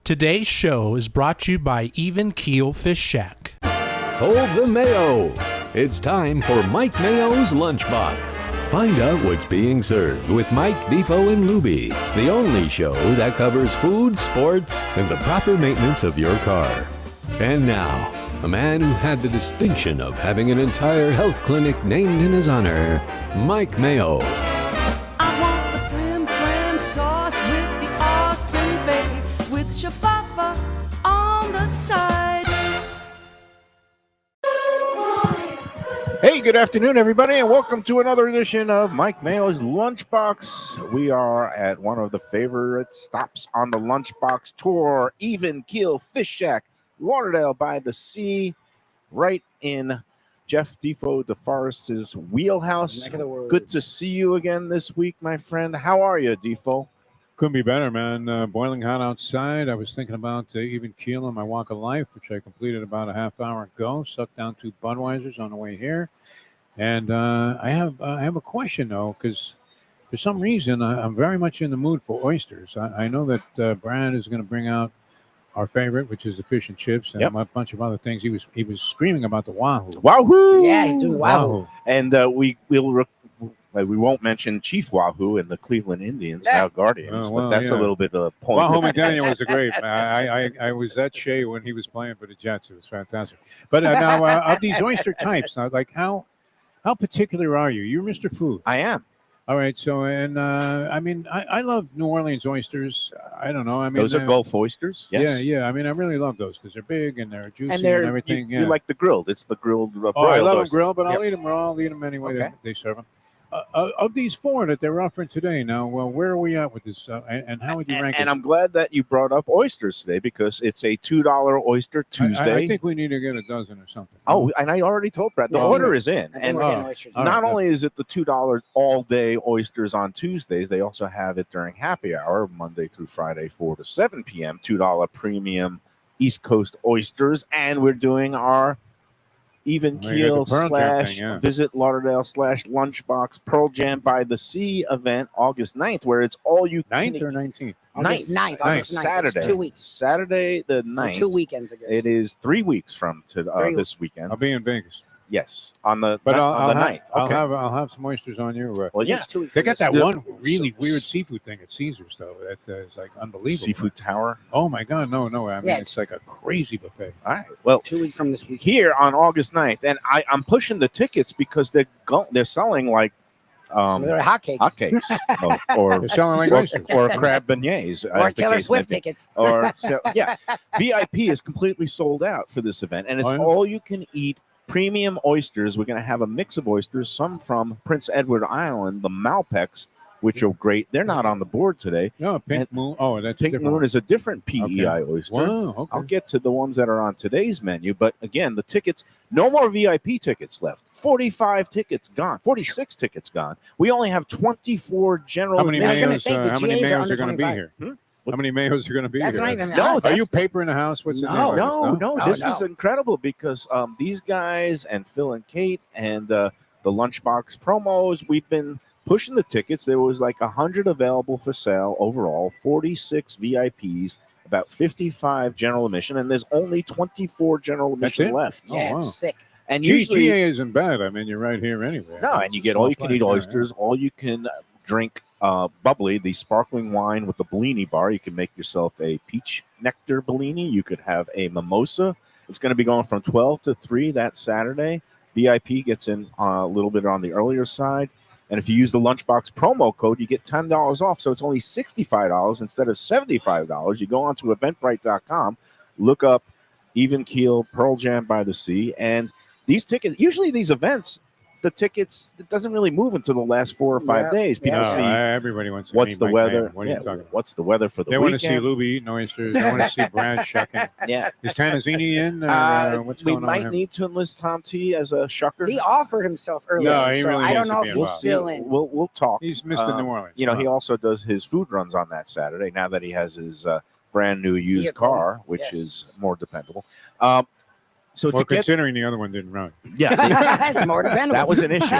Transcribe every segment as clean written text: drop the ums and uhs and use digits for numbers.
Today's show is brought to you by Even Keel Fish Shack. Hold the Mayo. It's time for Mike Mayo's Lunchbox. Find out what's being served with Mike, Defo and Lubie, the only show that covers food, sports, and the proper maintenance of your car. And now, a man who had the distinction of having an entire health clinic named in his honor, Mike Mayo. I want the flim sauce with the awesome bay, with shafafa on the side. Hey, good afternoon, everybody, and welcome to another edition of Mike Mayo's Lunchbox. We are at one of the favorite stops on the Lunchbox tour, Even Keel Fish Shack, Lauderdale by the Sea, right in Jeff Defo DeForest's wheelhouse. Neck of the woods. Good to see you again this week, my friend. How are you, Defo? Couldn't be better, man. Boiling hot outside. I was thinking about Even Keel on my walk of life, which I completed about a half hour ago. Sucked down 2 Budweisers on the way here. And I have a question, though, because for some reason I'm very much in the mood for oysters. I know that Brad is going to bring out our favorite, which is the fish and chips, and a bunch of other things. He was screaming about the wahoo. Wahoo! Yeah, he's doing wahoo. And we won't mention Chief Wahoo and the Cleveland Indians, now Guardians, but that's a little bit of a point. Wahoo McDaniel was a great. I was at Shea when he was playing for the Jets. It was fantastic. But now of these oyster types, now, like how particular are you? You're Mr. Food. I am. All right. So, and I mean, I love New Orleans oysters. I don't know. I mean, Those are Gulf oysters. Yes. Yeah. I mean, I really love those because they're big and they're juicy and, everything. You like the grilled. It's the grilled. I love them grilled, but I'll eat them raw. I'll eat them anyway they serve them. Of these 4 that they're offering today, now, well, where are we at with this? And how would you rank it? And I'm glad that you brought up oysters today because it's a $2 Oyster Tuesday. I think we need to get a dozen or something. Oh, and I already told Brad the order is in. And not only is it the $2 all-day oysters on Tuesdays, they also have it during happy hour, Monday through Friday, 4 to 7 p.m., $2 premium East Coast oysters. And we're doing our Even Keel / Visit Lauderdale / Lunchbox Pearl Jam by the Sea event August 9th, where it's all you can 9th or 19th? August 9th. Saturday. 2 weeks. Saturday the 9th. 2 weekends ago. It is 3 weeks from this weekend. I'll be in Vegas. Yes, on the 9th. Okay. I'll have some oysters on you. Well, yeah. They got that one really weird seafood thing at Caesars, though. That is like unbelievable. Seafood Tower. Oh my God, no! I mean, it's like a crazy buffet. All right. Well, 2 weeks from this week here on August 9th, and I'm pushing the tickets because they're selling like they're hotcakes. or they're selling like oysters or crab beignets or Taylor Swift tickets. VIP is completely sold out for this event, and it's all you can eat. Premium oysters. We're going to have a mix of oysters, some from Prince Edward Island, the Malpecs, which are great. They're not on the board today. No, Pink Moon. Oh, that's Pink Moon is a different PEI oyster. Wow, okay. I'll get to the ones that are on today's menu. But again, the tickets, no more VIP tickets left. 45 tickets gone. 46 tickets gone. We only have 24 general. How many Mayos are going to be here? How many Mayos are going to be That's here? Not even Are you paper in the house? What's No. This was incredible because these guys and Phil and Kate and the Lunchbox promos, we've been pushing the tickets. There was like 100 available for sale overall, 46 VIPs, about 55 general admission, and there's only 24 general admission left. Yeah, it's sick. And usually GA isn't bad. I mean, you're right here anyway. No, and you get all you can eat oysters, all you can drink bubbly, the sparkling wine with the Bellini bar. You can make yourself a peach nectar Bellini. You could have a mimosa. It's going to be going from 12 to 3 that Saturday. VIP gets in a little bit on the earlier side. And if you use the Lunchbox promo code, you get $10 off. So it's only $65 instead of $75. You go on to eventbrite.com, look up Even Keel Pearl Jam by the Sea. And these tickets, usually these events, the tickets, it doesn't really move until the last 4 or 5 days. People see everybody wants to what's the weather. What are you talking about? What's the weather for the weekend? weekend? They want to see Lubie eating oysters. They want to see Brad shucking. Yeah. Is Tanazzini in? What's we going on might here? need to enlist Tom T as a shucker. He offered himself earlier. No, he really I don't needs know to if be he's involved. still in. We'll talk. He's Mr. New Orleans. He also does his food runs on that Saturday now that he has his brand new used car, which is more dependable. So well, considering the other one didn't run. Yeah. It's more dependable. That was an issue.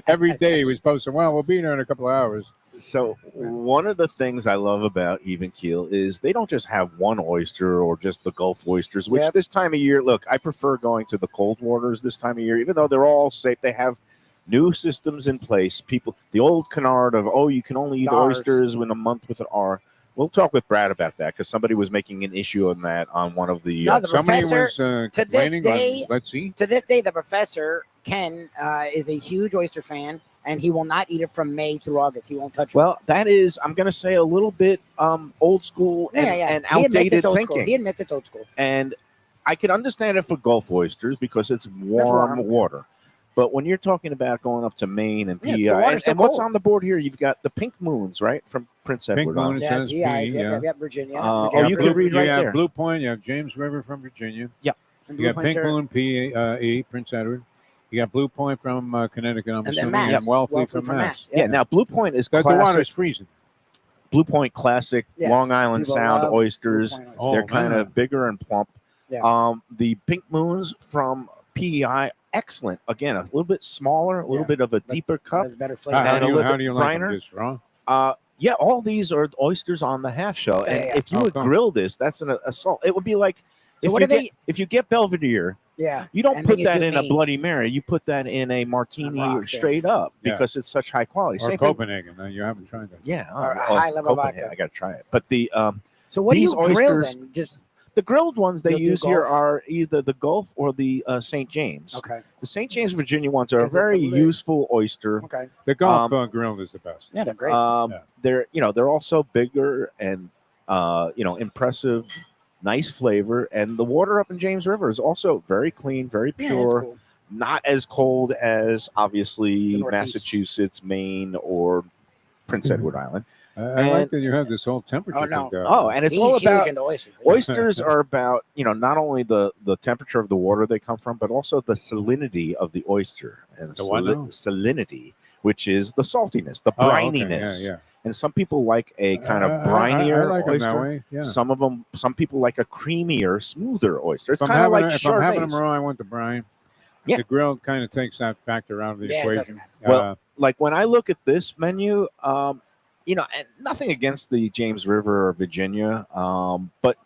Every day he was posting, well, we'll be there in a couple of hours. So one of the things I love about Even Keel is they don't just have one oyster or just the Gulf oysters, which Yep. this time of year, look, I prefer going to the cold waters this time of year, even though they're all safe. They have new systems in place. People, the old canard of, oh, you can only eat R's. oysters in a month with an R. We'll talk with Brad about that because somebody was making an issue on that on one of the. No, the Somebody professor, was to this complaining day- on, let's see. to this day, the professor, Ken, is a huge oyster fan, and he will not eat it from May through August. He won't touch it. Well, that is, I'm going to say, a little bit old school and, and He admits outdated it's old school. thinking. He admits it's old school. And I can understand it for Gulf oysters because it's warm warm. water. But when you're talking about going up to Maine and Yeah, PEI, the water's still and what's cold. on the board here, you've got the Pink Moons, right, from Prince Edward. Pink Moon, Island. it Yeah, says GIs, P, yeah. yeah, Virginia. Oh, Virginia. you can read right you have there. Blue Point, you have James River from Virginia. And You got Blue Pink Pointer, Moon, P.E., Prince Edward. You got Blue Point from Connecticut, I'm and then assuming. Mass. And Wellfleet from Mass. Yeah, now Blue Point is The water's classic. freezing. Blue Point classic, Yes, Long Island people Sound love oysters. Blue Point Oh, They're kind man. of bigger and plump. Yeah. The Pink Moons from PEI, excellent. Again, a little bit smaller, a little Yeah. bit of a deeper cup. There's better How, flavor. And how a do you, little how bit do you like them? briner. Just raw? Yeah, all these are oysters on the half shell, and Yeah, yeah. if you Oh, would cool. grill this, that's an assault. It would be like So what if you get Belvedere, Yeah. you don't And then put you that do in a Maine. Bloody Mary. You put that in a martini rocks, yeah. straight up Yeah. because it's such high quality. Or Same thing- Copenhagen. You haven't tried that. Yeah, Or a high-level Copenhagen, vodka. I got to try it. But the So what do These you grill oysters- then? Just the grilled ones they You'll do use here Gulf? are either the Gulf or the St. James. okay. The St. James, Virginia ones are a 'Cause it's a very lid. useful oyster. Okay. The Gulf grilled is the best. Yeah, they're great. Yeah. They're also bigger and impressive, nice flavor, and the water up in James River is also very clean, very Yeah, that's pure, cool. not as cold as obviously The Northeast. Massachusetts, Maine, or Prince Edward Island. I And- like that you have this whole temperature Oh, no. thing going. Oh, and it's He's all huge about into oysters. oysters are about not only the temperature of the water they come from, but also the salinity of the oyster and The what now? salinity, which is the saltiness, the Oh, okay, brininess. Yeah, And some people like a kind of I brinier like 'em that oyster. way. Yeah. Some people like a creamier, smoother oyster. It's If I'm kind of like if I'm having them Chardonnays. raw, I want the brine. Yeah. The grilled kind of takes that factor out of the Yeah, it equation. Well, like when I look at this menu, and nothing against the James River or Virginia, but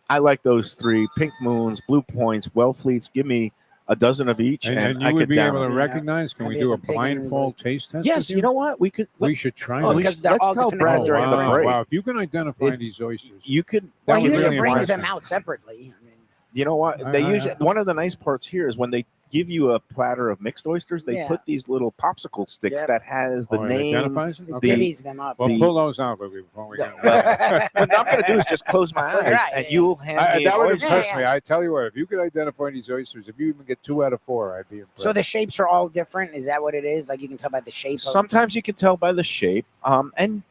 I like those three: Pink Moons, Blue Points, Wellfleets. Give me a dozen of each, and and you I would could be down able to them. Yeah. recognize. Can we Maybe do a it's a pig and blindfold like- taste test? Yes, with you know what? We could. we should try Oh, that. because they're all tell different Brad colors. during the wow, break. wow! If you can identify If these oysters, You could. That Well, would he usually really brings impress them me. out separately. I mean, You know what? I- They I- usually one of the nice parts here is when they give you a platter of mixed oysters, they Yeah. put these little popsicle sticks Yep. that has the Oh, it name. identifies it? it Okay. divvies them up. Well, the- pull those out, Lubie, before we Yeah, get. What I'm going to do is just close my Close your eyes, eyes, and yeah. you'll hand me That an would oyster. impress Yeah, me. yeah. I tell you what, if you could identify these oysters, if you even get 2 out of 4, I'd be impressed. So the shapes are all different. Is that what it is? Like you can tell by the shape. of Sometimes you can tell by the shape. And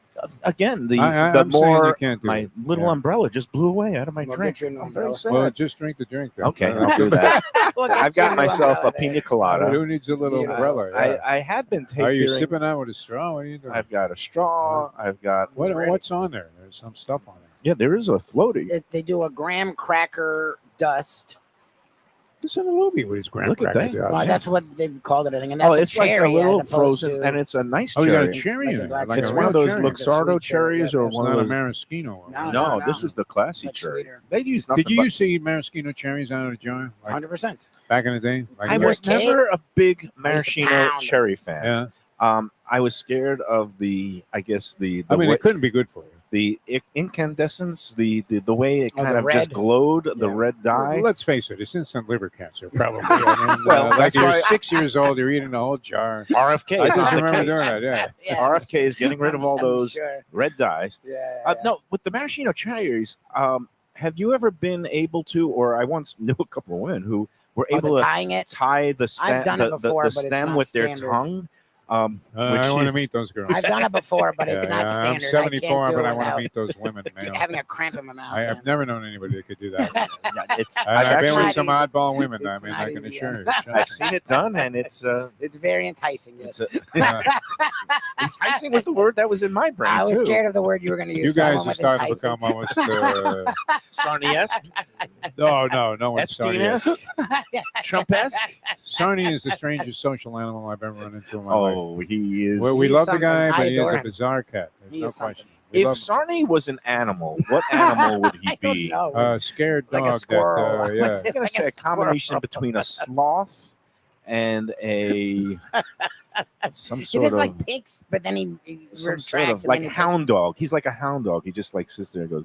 again, the I'm saying you more can't do my it. little Yeah. umbrella just blew away out of my Well, drink. get you an I'm very umbrella. sad. Well, just drink the drink. Then. Okay, I'll do that. We'll get I've you got an myself a umbrella pina there. colada. Who needs a little Beautiful. umbrella? Yeah. I had been taking. Are you sipping that with a straw? What are you doing? I've got a straw. I've got What's on there? There's some stuff on it. Yeah, there is a floaty. They do a graham cracker dust. Listen to Lubie with his graham Look at cracker. that. dust. Well, that's what they've called it, I think. And Oh, that's it's like a cherry little as opposed frozen, to, and it's a nice Oh, you got a cherry. cherry Like in a it. black Like It's a one real of those cherry. Like a Luxardo sweet cherry, cherries yeah, or It's one not of a those. maraschino. No, No, no, this no. is the classy Much cherry. sweeter. They use nothing Did you but. used to eat maraschino cherries out of a jar? Like 100%. back in the day? Like I you were was a kid? never a big maraschino pound cherry fan. Yeah. I was scared of the I mean, way, it couldn't be good for you. the incandescence, the way it Oh, kind the of just red. glowed, the Yeah. red dye. Let's face it, it's instant liver cancer, probably. I mean, Well, like that's you're why- 6 years old, you're eating a whole jar. RFK. I is just on the remember case. doing that, yeah. Yeah. RFK is getting rid of all I'm those sure. red dyes. Yeah. No, with the maraschino cherries, have you ever been able to, or I once knew a couple of women who were Oh, able the to tying it. tie the stem, I've done it before, the but it's stem not with their standard. tongue. I which want to is- meet those girls. I've done it before, but it's Yeah, not I'm standard. 74, I can't do but it I want to without meet those women, man. having a cramp in my mouth. I have never known anybody that could do that. Yeah, it's And I've been actually- with some oddball women. It's I mean, not I can easy, assure you. I've seen it done, and it's It's very enticing. Yes. enticing was the word that was in my brain I was too. scared of the word you were going to use. You so I guys went are with starting to enticing. become almost. Sarniesque. No one's Sarnie. Epstein-esque, Trump-esque. Sarnie is the strangest social animal I've ever run into in my life. Oh, he is. Well, we He's love the something. guy, I but he is adore a him. bizarre cat. There's He no is something. question. We If love Sarnie was an animal, what animal would he I don't be? know. a scared Like a dog. squirrel. That, yeah. What's I'm gonna Like say a a combination squirrel. between a sloth and some He sort just of like picks, but then he some retracts. sort of and like then he hound dog. He's like a hound dog. He just like sits there and goes.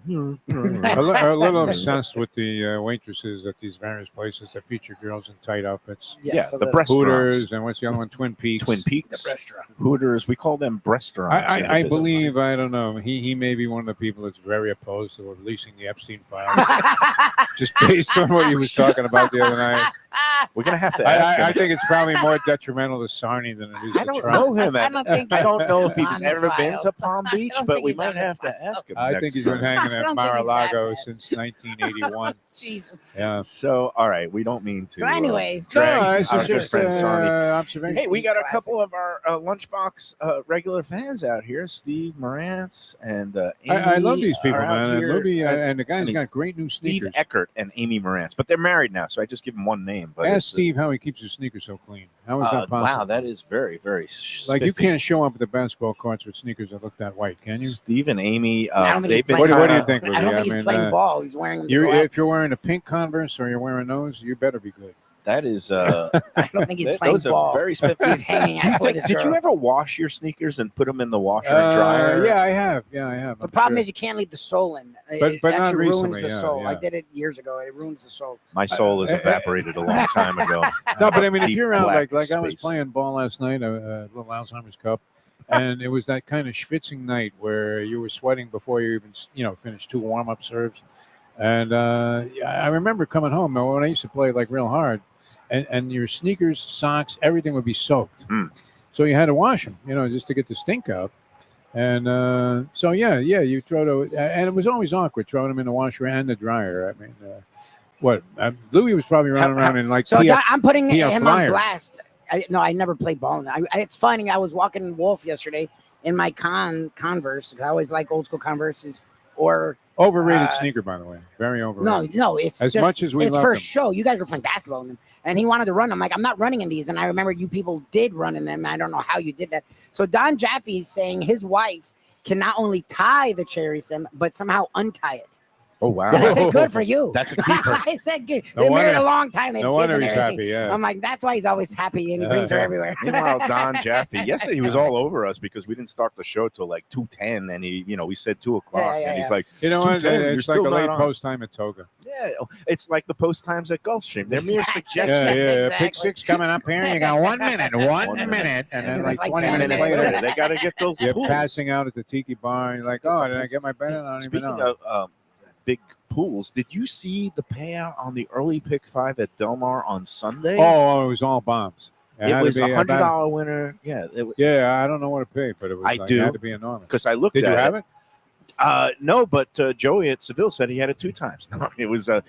A little obsessed with the waitresses at these various places that feature girls in tight outfits. Yes, Yeah, so the restaurants. Hooters, and what's the other one? Twin Peaks. Twin Peaks, The restaurants. Hooters. We call them restaurants. in the I business. believe, I don't know, he may be one of the people that's very opposed to releasing the Epstein files, just based on what he was talking about the other night. we're gonna have to ask him. I think it's probably more detrimental to Sarnie than it is I to don't Trump. know him. I don't think I don't know if he's he's on the ever been to files. Palm I Beach, don't but think we he's might on the have to files. ask him. I next think he's been time. hanging I at don't think he's that Mar-a-Lago bad. since 1981. Jesus. Yeah. So, all right, we don't mean to. So, anyways, drag it's our good just friend Sarnie. observation. Hey, we got a Classic. couple of our Lunchbox regular fans out here, Steve Morantz and Amy. I love these people, are out man. And here. Lubie, and the guy's mean, got great new Steve sneakers. Eckert and Amy Morantz, but they're married now, so I just give them one name. But Ask it's, Steve how he keeps his sneakers so clean. How is that possible? wow, that is very, very Like you spiffy. can't show up at the basketball courts with sneakers that look that white, can you? Steve and Amy, I don't think they've he's been. playing What do you kinda- think, I don't Lubie? think he's playing ball. He's wearing them to go out. If you're wearing a pink Converse or you're wearing those, you better be good. That is. I don't think he's playing those ball. are very spiffy. He's hanging out with his Did you girl. ever wash your sneakers and put them in the washer and dryer? Yeah, I have. Yeah, I have. The problem is you can't leave the sole in. But It not actually ruins recently, the yeah, soul. I yeah. did it years ago. It ruins the soul. My soul has evaporated a long time ago. No, but I mean, if Deep you're out black like I was space. playing ball last night, a little Alzheimer's Cup, and it was that kind of schwitzing night where you were sweating before you even finished 2 warm-up serves. And I remember coming home when I used to play like real hard, and your sneakers, socks, everything would be soaked. Mm. So you had to wash them, just to get the stink out. And so you throw and it was always awkward throwing them in the washer and the dryer. I mean, Louis was probably running around in like So PF I'm putting PF him Flyer. on blast. I never played ball. It's funny. I was walking Wolf yesterday in my Converse. I always like old school Converses. Or Overrated sneaker, by the way. Very overrated. no, it's As just, much as we it's love for them. show. You guys were playing basketball in them, and he wanted to run. I'm like, I'm not running in these. And I remember you people did run in them. I don't know how you did that. So Don Jaffe's saying his wife can not only tie the cherry sim, but somehow untie it. Oh wow, And I said, good for you. That's a keeper. I said, good. No They're married wonder- a long time. They have No kids wonder and he's everything. happy, yeah. I'm like, that's why he's always happy and he brings her everywhere. Meanwhile, Don Jaffe, yesterday he was all over us because we didn't start the show till like 2:10, and we said 2:00, and he's like, You know what? 2:10, you're It's like still a late not on. post time at Toga. yeah, it's like the post times at Gulfstream. They're mere Exactly. suggestions. Yeah. Exactly. Pick 6 coming up here. You got 1 minute, 1 minute. And then It like was like 20 10 minutes minutes later, later. They got to get those you're pools. passing out at the tiki bar. And you're like, oh, did I get my bet? I don't even Speaking know. of big pools, did you see the payout on the early pick 5 at Del Mar on Sunday? Oh, it was all bombs. it had was to a be $100 winner. Yeah, Yeah, I don't know what to pay, but it was I like, do. it had to be enormous. because I looked Did at you it. have it? No, but Joey at Seville said he had it 2 times. No, it was no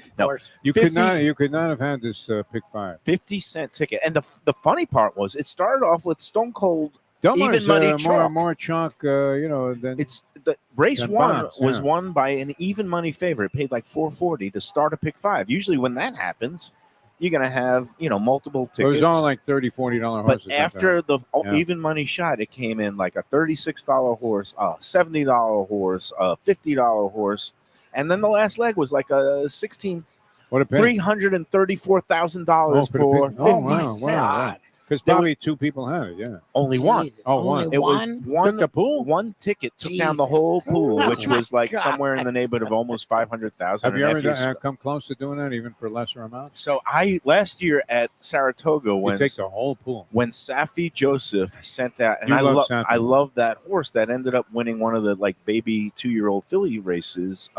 You 50 could not have had this pick 5. 50-cent ticket. And the funny part was it started off with Stone Cold. Del Mar's Even money chalk. more chalk, than It's the race Then 1 bombs, was yeah. won by an even money favorite. It paid like $4.40 to start a pick 5. Usually when that happens, you're gonna have multiple tickets. it was all like $30, $40 horses. But like after the Yeah. even money shot, it came in like a $36 horse, a $70 horse, a $50 horse, and then the last leg was like a that. What a pay. $334,000 for the for pick- 50 oh, wow, cents. wow. Because There probably 2 people had it, yeah. Only one. Jesus, Oh, only one. It was one? one. The pool? One ticket took down the Jesus. whole pool, Oh which my was like God. somewhere in the neighborhood of almost 500,000. Have you And ever if you- come close to doing that, even for lesser amounts? So last year at Saratoga You when take the whole pool. Safi Joseph sent out, and You I love love Safi. I love that horse that ended up winning one of the like baby 2-year-old filly races,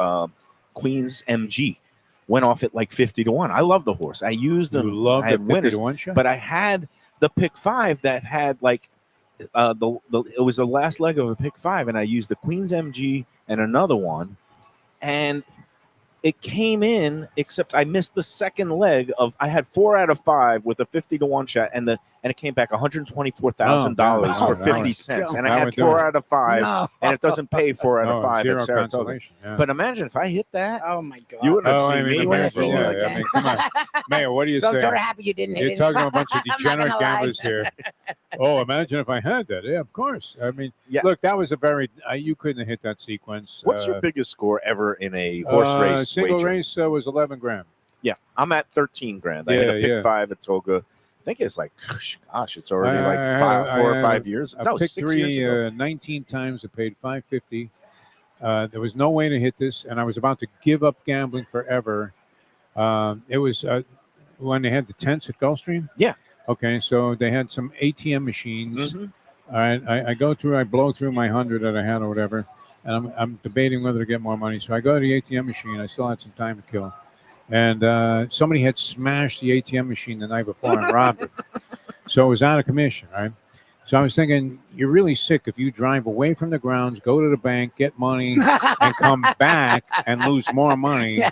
Queen's MG. Went off at like 50-1. I love the horse. I used them. You love I the had 50 winners, to 1 shot? but I had the pick 5 that had like it was the last leg of a pick 5, and I used the Queen's MG and another one, and it came in, except I missed the second leg of. I had 4 out of 5 with a 50-1 shot, and and it came back $124,000 Oh, for no. 50 cents, and I That had would do 4 it. out of 5, No. and it doesn't pay 4 out of Oh, 5 zero at Saratoga. consolation. Yeah. But imagine if I hit that, Oh my God. you wouldn't have Oh, seen I mean, me. You wouldn't have imagine, seen you I again. mean, come on. Mayo, what do you So I'm say? sort of happy you didn't hit You're it. talking to a bunch of I'm not degenerate gonna lie. gamblers here. Oh, imagine if I had that. Yeah, of course. I mean, Yeah. look, that was a very, you couldn't have hit that sequence. What's your biggest score ever in a horse race Single wager? race was 11 grand. Yeah, I'm at 13 grand. I hit a pick 5 at Toga. I think it's like, gosh, it's already like 4 or 5 years. I picked 6 years ago. 19 times. I paid $550. There was no way to hit this, and I was about to give up gambling forever. It was when they had the tents at Gulfstream. Yeah. Okay, so they had some ATM machines. Mhm. All right, I blow through my 100 that I had or whatever, and I'm debating whether to get more money. So I go to the ATM machine. I still had some time to kill. And somebody had smashed the ATM machine the night before and robbed it. So it was out of commission, right? So I was thinking, you're really sick if you drive away from the grounds, go to the bank, get money, and come back and lose more money.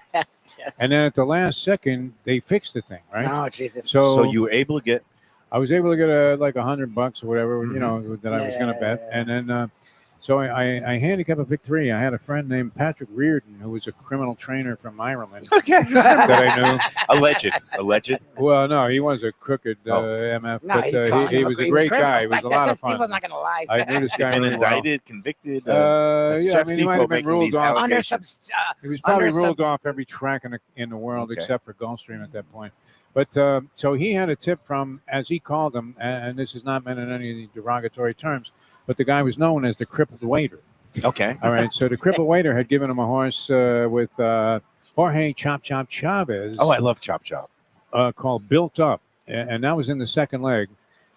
And then at the last second, they fixed the thing, right? Oh, Jesus. So you were able to get I was able to get like $100 or whatever, you know, that I was going to bet. And then, so I handicapped a pick 3. I had a friend named Patrick Reardon, who was a criminal trainer from Ireland that I knew. Alleged. Well, no, he was a crooked MF, No, but he's calling he him was a criminal. great guy. He was a lot of He fun. was not going to lie. I knew this guy Been really well. indicted, convicted. Yeah, Jeff I mean, he might Defo have been making ruled these off. Under allegations. He was probably under ruled off every track in the world Okay. except for Gulfstream at that point. But so he had a tip from, as he called him, and this is not meant in any derogatory terms, but the guy was known as the crippled waiter. Okay. All right, so the crippled waiter had given him a horse with Jorge Chop Chop Chavez. Oh, I love Chop Chop. Called Built Up, and that was in the second leg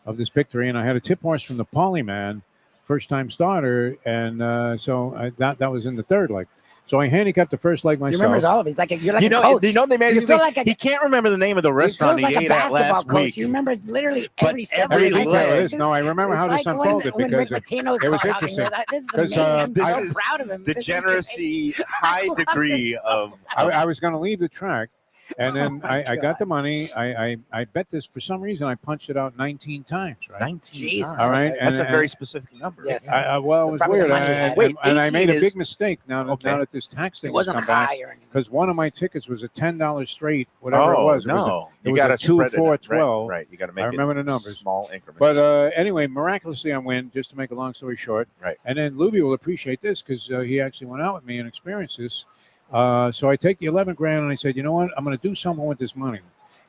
of this victory. And I had a tip horse from the Polyman, first time starter, and so that was in the third leg. So I handicapped the first leg He myself. remembers all of it. He's like you're like You a coach. know the amazing You feel thing? like a- He can't remember the name of the He restaurant feels he like a ate at basketball last coach. week. He remembers literally But every step every of the Every leg. detail of this. No, I remember how It's this like unfolded when Rick because Pitino's it was caught out and he interesting. goes, "This is 'Cause, amazing. I'm this so is proud of him. This is great." Degeneracy, high love degree this. of. I was going to leave the track, and then my I got God. the money. I bet this for some reason. I punched it out 19 times, right? 19 Jesus. times. All right, That's a and- very specific number. Yes. Well, it was Probably the weird. money he had. Wait, And I made a 18 big is- mistake now Okay. that this tax thing It has wasn't come back. high or anything. Because one of my tickets was a $10 straight, whatever Oh, it was. It was no. it you was got a to 2, spread 4, it. 12. Right. You got to make I remember it the numbers. small increments. But anyway, miraculously, I win, just to make a long story short. Right. And then Lubie will appreciate this because he actually went out with me and experienced this. So I take the 11 grand and I said, you know what? I'm going to do something with this money.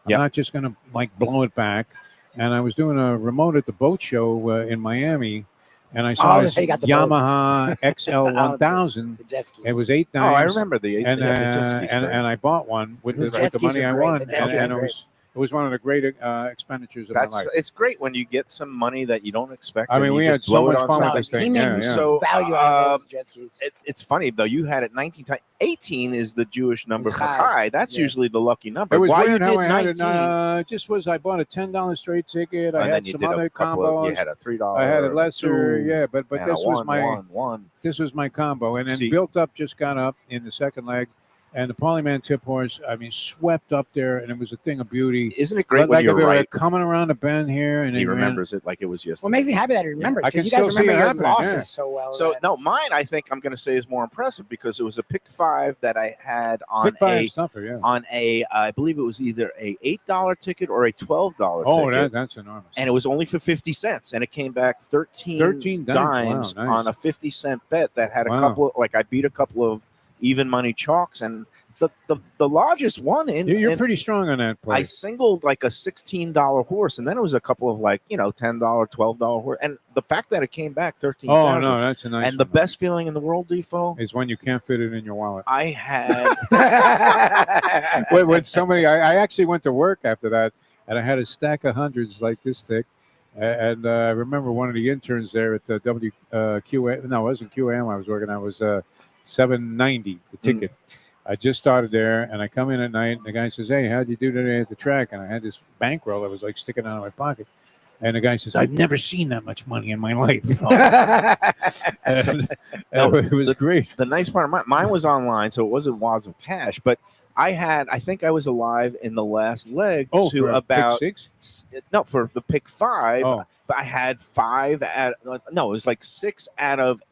I'm Yep. not just going to like blow it back. And I was doing a remote at the boat show in Miami, and I saw Oh, this you got the boat. Yamaha XL1000. The jet skis. It was 8 oh, I dimes. remember the And, yeah, the jet ski story. and I bought one with The the jet skis money are I great. won, The jet and, skis and are it was one of the great expenditures of my life. It's great when you get some money that you don't expect. I mean, and we you had just blow so it much on fun with something. this thing. He made Yeah, me yeah. So, value out of those jet skis. It's funny though. You had it 19 times. 18 is the Jewish number It's for high. high. That's Yeah. usually the lucky number. It was Why you weird did how I had 19? it. Just was I bought a $10 straight ticket. I and had then you some did other a couple combos. of. You had a $3. I had a lesser, 2, yeah, but and this a was one. this was my combo, and then See- Built Up just got up in the second leg, and the Polyman tip horse, I mean, swept up there, and it was a thing of beauty. Isn't it great But when like you're if it were right? coming around the bend here, and He they ran- remembers it like it was yesterday. Well, it makes me happy that he remembers. I 'cause can you guys still see remember it your happening, losses yeah. so well. So that- no, mine I think I'm going to say is more impressive because it was a pick 5 that I had on Pick five a stuffer, yeah. I believe it was either a $8 ticket or a $12 Oh, ticket. that's enormous. And it was only for 50 cents, and it came back 13 13 dimes. dimes Wow, nice. on a 50-cent bet that had a Wow. couple. Like I beat a couple of even money chalks, and the largest one in. You're in- pretty strong on that play. I singled like a $16 horse, and then it was a couple of like $10, $12 horse, and the fact that it came back 13,000. Oh no, that's a nice. and the one. best feeling in the world, Defo, is when you can't fit it in your wallet. I had. when somebody, I actually went to work after that, and I had a stack of hundreds like this thick. And I remember one of the interns there at the WQA. No, it wasn't QAM. I was working. I was 790 the ticket. I just started there, and I come in at night, and the guy says, "Hey, how'd you do today at the track?" And I had this bankroll that was like sticking out of my pocket. And the guy says, "I've never seen that much money in my life." And it was great. The nice part of mine was online, so it wasn't wads of cash, but I think I was alive in the last leg Oh, to for about pick 6? No, for the pick 5. Oh. But I had 5 no, it was like 6 out of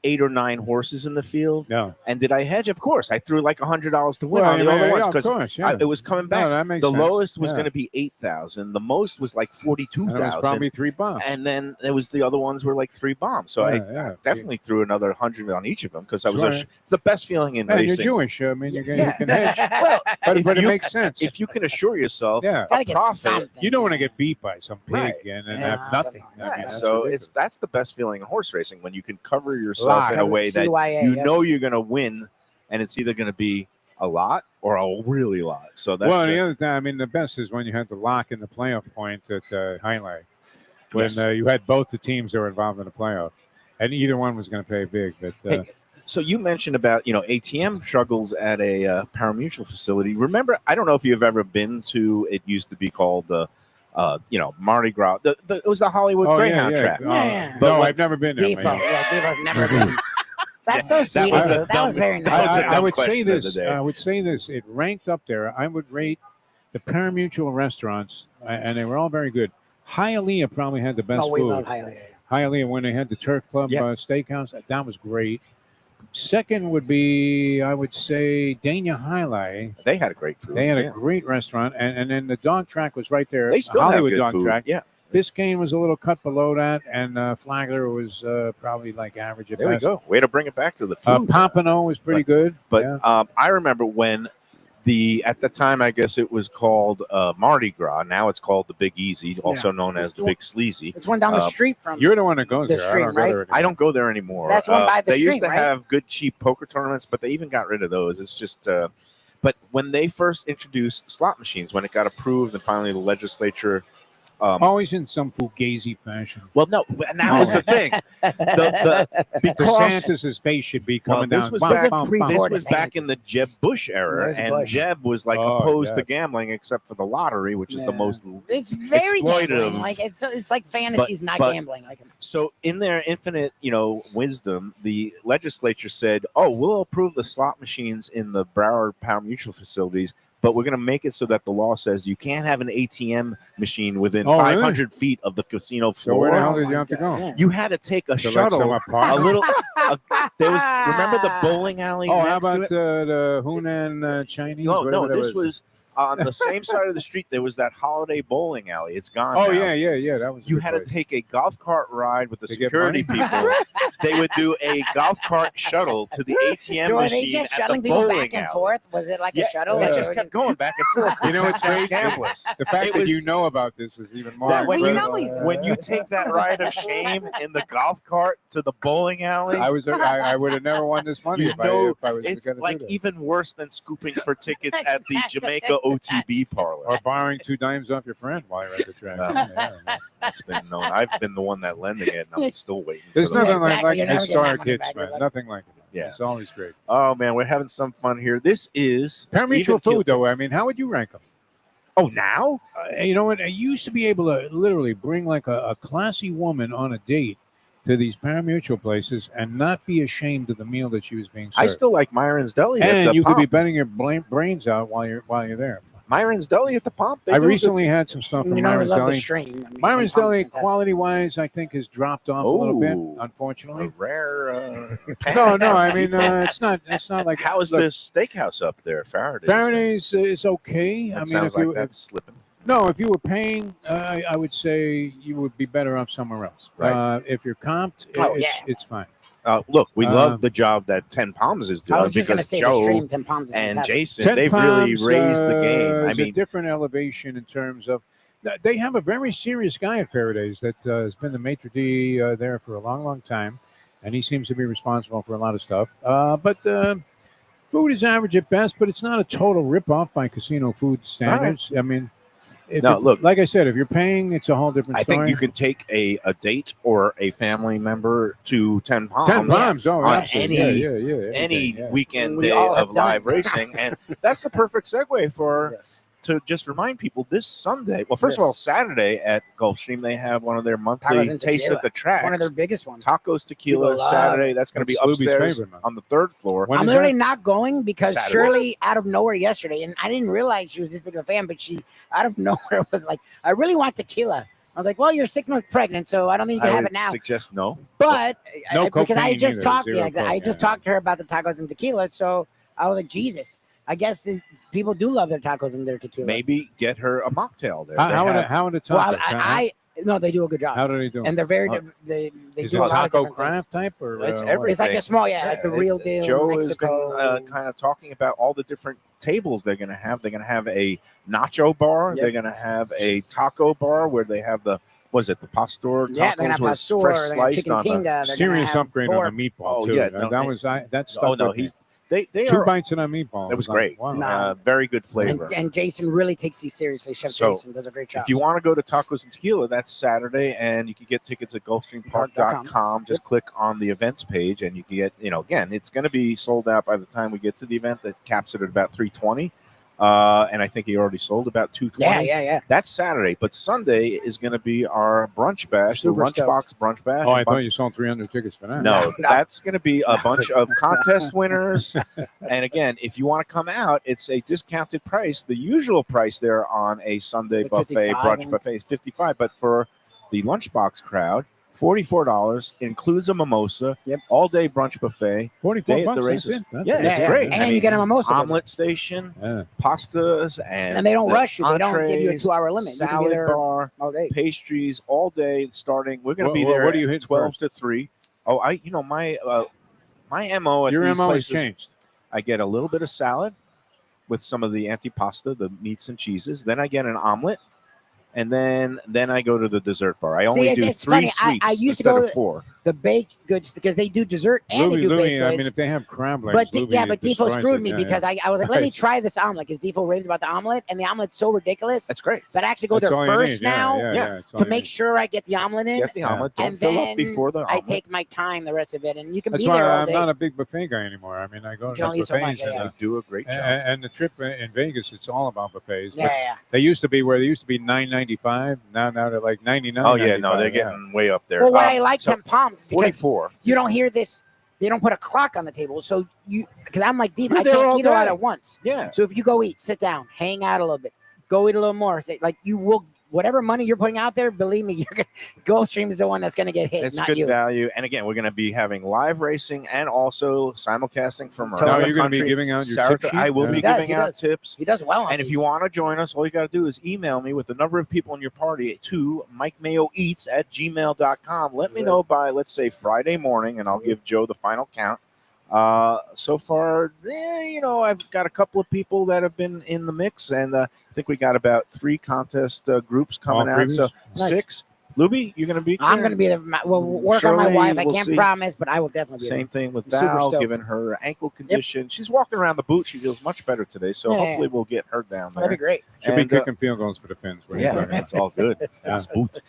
8 or 9 horses in the field. No. And did I hedge? Of course. I threw like $100 to win Well, on the yeah, other yeah, ones of because course, yeah. it was coming back. No, that makes the sense. lowest was Yeah. going to be 8,000. The most was like And it was 42,000. probably 3 bombs. And then there was the other ones were like 3 bombs. So I definitely threw another 100 on each of them because I was Sure. it's the best feeling in And racing. you're Jewish. I mean, you Yeah. can hedge. Well, But if it you- makes sense. if you can assure yourself Yeah. a Gotta get profit, something. You don't want to get beat by some pig Right. and Yeah, have nothing. yeah, I mean, yeah, that's so ridiculous. that's the best feeling in horse racing when you can cover yourself Lock. in a way that CYA, you yeah. know you're going to win, and it's either going to be a lot or a really lot. So that's Well, the other time, I mean, the best is when you had the lock in the playoff point at Highlight, when Yes. you had both the teams that were involved in the playoff, and either one was going to pay big. But Hey, so you mentioned about ATM struggles at a parimutuel facility. Remember, I don't know if you've ever been to. It used to be called the Mardi Gras. It was the Hollywood Greyhound track. Yeah. No, But I've never been there. Defo. man. Yeah, Defo's never been. That's so sweet. was of the you. That was dumb- very that was nice. the I dumb would say question of this. the day. I would say this. It ranked up there. I would rate the parimutuel restaurants, and they were all very good. Hialeah probably had the best Oh, we food. love Hialeah. Hialeah, when they had the Turf Club Yeah. Steakhouse, that was great. Second would be, I would say, Dania Highlight. They had a great food. They had a yeah. great restaurant, and then the dog track was right there. They still Hollywood have good dog food. track. Yeah, Biscayne was a little cut below that, and Flagler was probably like average at there we best. go. Way to bring it back to the food. Pompano was pretty good. But yeah. I remember when at the time, I guess it was called Mardi Gras. Now it's called the Big Easy, also known as the Big Sleazy. It's one down the street from. You're the one that goes the there. stream, I don't go right? there anymore. I don't go there anymore. That's one by the They used stream, to right? have good, cheap poker tournaments, but they even got rid of those. It's just, but when they first introduced slot machines, when it got approved and finally the legislature. Always in some fugazi fashion. Well, no, and that was the thing. Because DeSantis' face should be coming this down. was Bum, back, bum, pre- bum. this Before was DeSantis. back in the Jeb Bush era, Where's and Bush? Jeb was like Oh, opposed to yeah. gambling except for the lottery, which is the Yeah. most. It's very exploitative. gambling. Like it's like fantasies, not but- gambling. Like So, in their infinite, wisdom, the legislature said, "Oh, we'll approve the slot machines in the Broward parimutuel facilities, but we're going to make it so that the law says you can't have an ATM machine within Oh, really? 500 feet of the casino So where the floor. hell did my you have to God, go? yeah. You had to take a To let shuttle, someone park? a little. There was. Remember the bowling alley? Oh, how next to about it? the Hunan Chinese? No, whatever that this was on the same side of the street. There was that Holiday Bowling Alley. It's gone. Oh now. yeah. That was. a You good had to place. take a golf cart ride with the To get security money? people. They would do a golf cart shuttle to the ATM so are machine they just at shuttling the people bowling back and alley. forth? Was it like Yeah, a shuttle? They Like, just or kept going back and forth. You know what's great? Gamblers. The fact It that you was- know about this is even more. That when you incredible. when you take that ride of shame in the golf cart to the bowling alley, I would have never won this money you if know I was it's going to like do that. even worse than scooping for tickets at the Jamaica OTB parlor. Or borrowing 2 dimes off your friend while you're at the track. Yeah. That's been known. I've been the one that lending it, and I'm still waiting. There's for the nothing Exactly, like you're never getting that historic money hits, back, man. like- Nothing like it. Yeah. It's always great. Oh man, we're having some fun here. This is Parimutuel even food, keel- though. I mean, how would you rank them? Oh, now? You know what? I used to be able to literally bring like a classy woman on a date to these parimutuel places and not be ashamed of the meal that she was being served. I still like Myron's Deli. at and the you could be Pomp. betting your brains out while you're there. Myron's Deli at the Pomp. They I do a good- recently had some stuff from you know, I Myron's love the Deli. stream. I mean, Myron's St. Paul's Deli, fantastic. quality-wise, I think has dropped off a little bit, Oh. unfortunately. a rare. No, I mean it's not like How is look, this steakhouse up there, Faraday's? Faraday's is okay. That I mean, sounds if you like that's slipping. if you were paying, I would say you would be better off somewhere else. Right. If you're comped, Oh, it's fine. Look, we Uh, love the job that 10 Palms is doing I was just going to because say the Joe stream 10 pounds is and fantastic. Jason, 10 they've really Palms, raised the game. I is a mean, different elevation in terms of. They have a very serious guy at Faraday's that has been the maitre d' there for a long, long time, and he seems to be responsible for a lot of stuff. But food is average at best, but it's not a total rip-off by casino food standards. I mean, look, like I said, if you're paying, it's a whole different I story. think you can take a date or a family member to 10 Palms. 10 Palms, oh, on absolutely. any yeah, any anything, yeah. weekend We day all have of done live it. racing, and that's the perfect segue for Yes. to just remind people, this Sunday, well, first of all, Saturday at Gulfstream, they have one of their Tacos monthly and Taste Tequila. at the Tracks. One of their biggest ones. Tacos, tequila, People love Saturday. it. That's going to be That's Lubie's upstairs favorite, man. on the 3rd floor. When I'm is literally that? not going because Saturday. Shirley, out of nowhere yesterday, and I didn't realize she was this big of a fan, but she, out of nowhere, was like, I really want tequila. I was like, well, you're 6 months pregnant, so I don't think you can I have would it now. suggest no. But No because I cocaine just either, talked, zero I coke, just yeah. talked to her about the tacos and tequila, so I was like, Jesus, I guess people do love their tacos and their tequila. Maybe get her a mocktail there. How would it talk? Well, no, they do a good job, how do they do? and they're very, Oh. they Is do it a lot of taco different craft things. type or It's what? everything. It's like a small, like the real deal. Joe Mexico. has been kind of talking about all the different tables they're going to have. They're going to have a nacho bar. Yep. They're going to have a taco bar where they have the pastor tacos Yeah, they're gonna have where it's pastor, fresh they're gonna have sliced chicken on the. tinga. They're Serious gonna have upgrade pork. on the meatball Oh, too. yeah, that was that stuff. Oh no, with me. they 2 are. bites in a meatball. That was like, great. Wow. No. Very good flavor. And Jason really takes these seriously. Chef So, Jason does a great job. If you want to go to Tacos and Tequila, that's Saturday, and you can get tickets at GulfstreamPark.com. Just click on the events page, and you can get, again, it's going to be sold out by the time we get to the event. That caps it at about 320, and I think he already sold about 220. yeah. That's Saturday, but Sunday is going to be our brunch bash, Super the Lunchbox brunch bash. Oh, I A thought bunch- you sold 300 tickets for that. No, No. that's going to be a bunch of contest winners. And again, if you want to come out, it's a discounted price. The usual price there on a Sunday Like buffet, 55, brunch and- buffet is $55. But for the Lunchbox crowd, $44 includes a mimosa, Yep. all day brunch buffet. 44 Day at bucks. the that's races. it. That's Yeah, it. it's great. And I you mean, get a mimosa. with it. Omelet station, Yeah. pastas, And they don't the rush you. They don't give you a entrees, 2-hour limit. You can be Salad there bar, all day. pastries all day starting. We're going to What- be what- there what do you at hit 12 first? to 3. Oh, my MO at Your these MO has places, changed. I get a little bit of salad with some of the antipasta, the meats and cheeses. Then I get an omelet, and then I go to the dessert bar. I only do it's 3 funny. I sweets used to instead go of 4. The baked goods, because they do dessert and they do baked goods. I mean, if they have crab legs, But Lubie but Defo destroys screwed it. me Yeah, because yeah. I was like, let me Right. try this omelet because Defo raved about the omelet, and the omelet's so ridiculous That's great. that I actually go That's there all you first need. Yeah, now yeah, Yeah. yeah, it's all to you make need. sure I get the omelet in. Get the omelet. Don't And fill then up before the I omelet. take my time the rest of it, and you can That's be there why all I'm day. not a big buffet guy anymore. I mean, I go You to can only eat so much, buffets, yeah. You do a great job. and the trip in Vegas, it's all about buffets. yeah, But yeah. they used to be $9.95. Now they're like $99. Oh, yeah. No, they're getting way up there. Well, what I like so Ten Palms because 44. you don't hear this. They don't put a clock on the table, so because I'm like Defo, You're I there can't all eat a lot day. at once. Yeah. So if you go eat, sit down, hang out a little bit, go eat a little more. Like you will, whatever money you're putting out there, believe me, you're gonna Gulfstream is the one that's gonna get hit, It's not good you. value. And again, we're going to be having live racing and also simulcasting from Totally. Now around you're the going to be country. giving out your Sarah- tip sheet? I will Yeah. be He does, giving he out does. tips. He does well on And if these. you want to join us, all you got to do is email me with the number of people in your party to MikeMayoEats@gmail.com. Let me Sure. know by, let's say, Friday morning, and I'll give Joe the final count. So far, I've got a couple of people that have been in the mix, and I think we got about 3 contest groups coming All out. So previews? Nice. 6. Lubie, you're going to be I'm there? gonna be there. We'll work on my Shirley, wife. I we'll can't see. promise, but I will definitely be Same thing with Super Val, stoked. given her ankle condition. She's walking around the boot. She feels much better today, so Yeah. hopefully we'll get her down there. That'd be there. great. Should be And, kicking field goals for the Finns. What are you Yeah, talking about? that's all good. That's boot.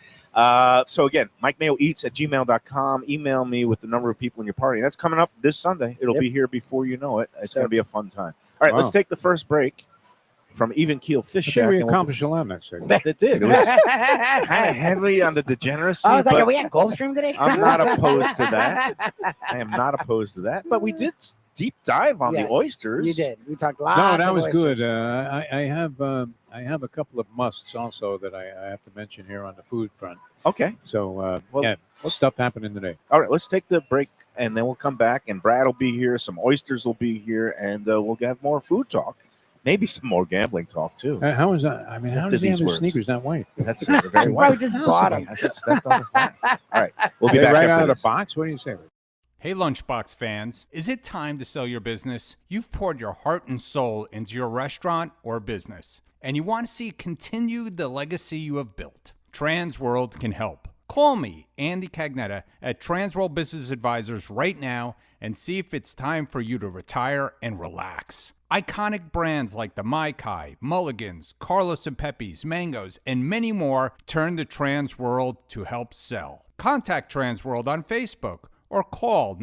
So again, MikeMayoEats@gmail.com. Email me with the number of people in your party. That's coming up this Sunday. It'll Yep. be here before you know it. It's So- going to be a fun time. All right, Wow. let's take the first break from Even Keel Fish I Shack. think we and we'll- accomplished a lot next segment. It did. It was kind of heavy on the degeneracy. I was like, but are we at Gulfstream today? I'm not opposed to that. I am not opposed to that. But we did deep dive on Yes, the oysters. You did. We talked lots. No, that of was oysters. good. I have a couple of musts also that I have to mention here on the food front. Okay. So Well, yeah, stuff happening today. All right, let's take the break, and then we'll come back, and Brad will be here. Some oysters will be here, and we'll have more food talk. Maybe some more gambling talk, too. How is that? I mean, how After does he have these his words. sneakers that white? That's very Probably white. just bought 'em. I said stepped on the flat. All right, we'll be Are they back right after out of this. the box? What do you say? Hey, Lunchbox fans, is it time to sell your business? You've poured your heart and soul into your restaurant or business, and you want to see continue the legacy you have built. Transworld can help. Call me, Andy Cagnetta, at Transworld Business Advisors right now and see if it's time for you to retire and relax. Iconic brands like the Mai Kai, Mulligans, Carlos and Pepe's, Mangoes, and many more turn to Transworld to help sell. Contact Transworld on Facebook or call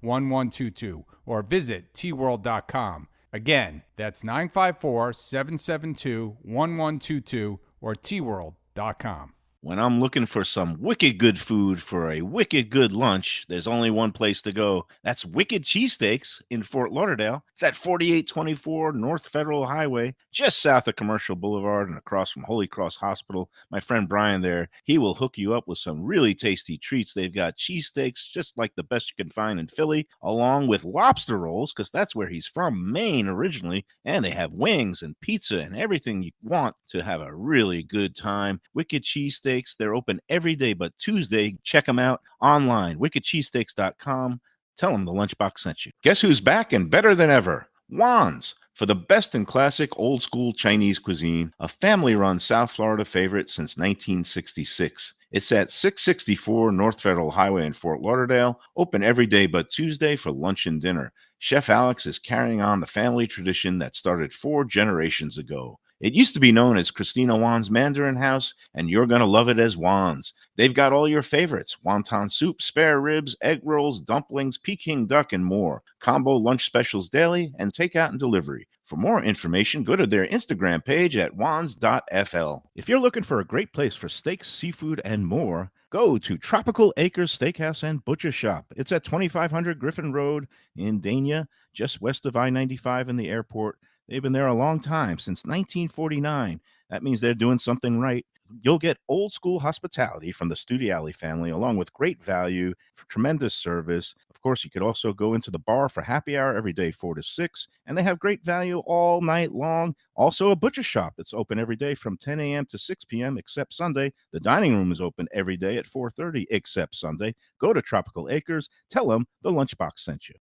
954-772-1122 or visit tworld.com. Again, that's 954-772-1122 or tworld.com. When I'm looking for some wicked good food for a wicked good lunch, there's only one place to go. That's Wicked Cheesesteaks in Fort Lauderdale. It's at 4824 North Federal Highway, just south of Commercial Boulevard and across from Holy Cross Hospital. My friend Brian there, he will hook you up with some really tasty treats. They've got cheesesteaks just like the best you can find in Philly, along with lobster rolls, because that's where he's from, Maine originally. And they have wings and pizza and everything you want to have a really good time. Wicked Cheesesteaks. They're open every day but Tuesday. Check them out online, wickedcheesesteaks.com. Tell them the Lunchbox sent you. Guess who's back and better than ever? Juan's. For the best in classic old school Chinese cuisine, a family-run South Florida favorite since 1966. It's at 664 North Federal Highway in Fort Lauderdale, open every day but Tuesday for lunch and dinner. Chef Alex is carrying on the family tradition that started 4 generations ago. It used to be known as Christina Juan's Mandarin House, and you're going to love it as Juan's. They've got all your favorites: wonton soup, spare ribs, egg rolls, dumplings, Peking duck, and more. Combo lunch specials daily and takeout and delivery. For more information, go to their Instagram page at juans.fl. If you're looking for a great place for steaks, seafood, and more, go to Tropical Acres Steakhouse and Butcher Shop. It's at 2500 Griffin Road in Dania, just west of I-95 and the airport. They've been there a long time, since 1949. That means they're doing something right. You'll get old school hospitality from the Studiali family, along with great value, for tremendous service. Of course, you could also go into the bar for happy hour every day, 4 to 6, and they have great value all night long. Also, a butcher shop that's open every day from 10 a.m. to 6 p.m. except Sunday. The dining room is open every day at 4:30 except Sunday. Go to Tropical Acres. Tell them the Lunchbox sent you.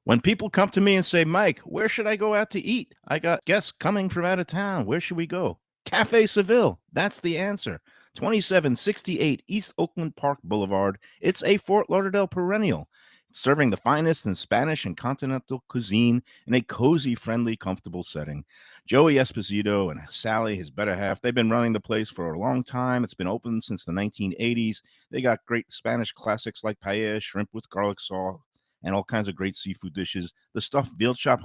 When people come to me and say, Mike, where should I go out to eat? I got guests coming from out of town. Where should we go? Cafe Seville. That's the answer. 2768 East Oakland Park Boulevard. It's a Fort Lauderdale perennial, serving the finest in Spanish and continental cuisine in a cozy, friendly, comfortable setting. Joey Esposito and Sally, his better half, they've been running the place for a long time. It's been open since the 1980s. They got great Spanish classics like paella, shrimp with garlic sauce, and all kinds of great seafood dishes. The stuffed veal chop,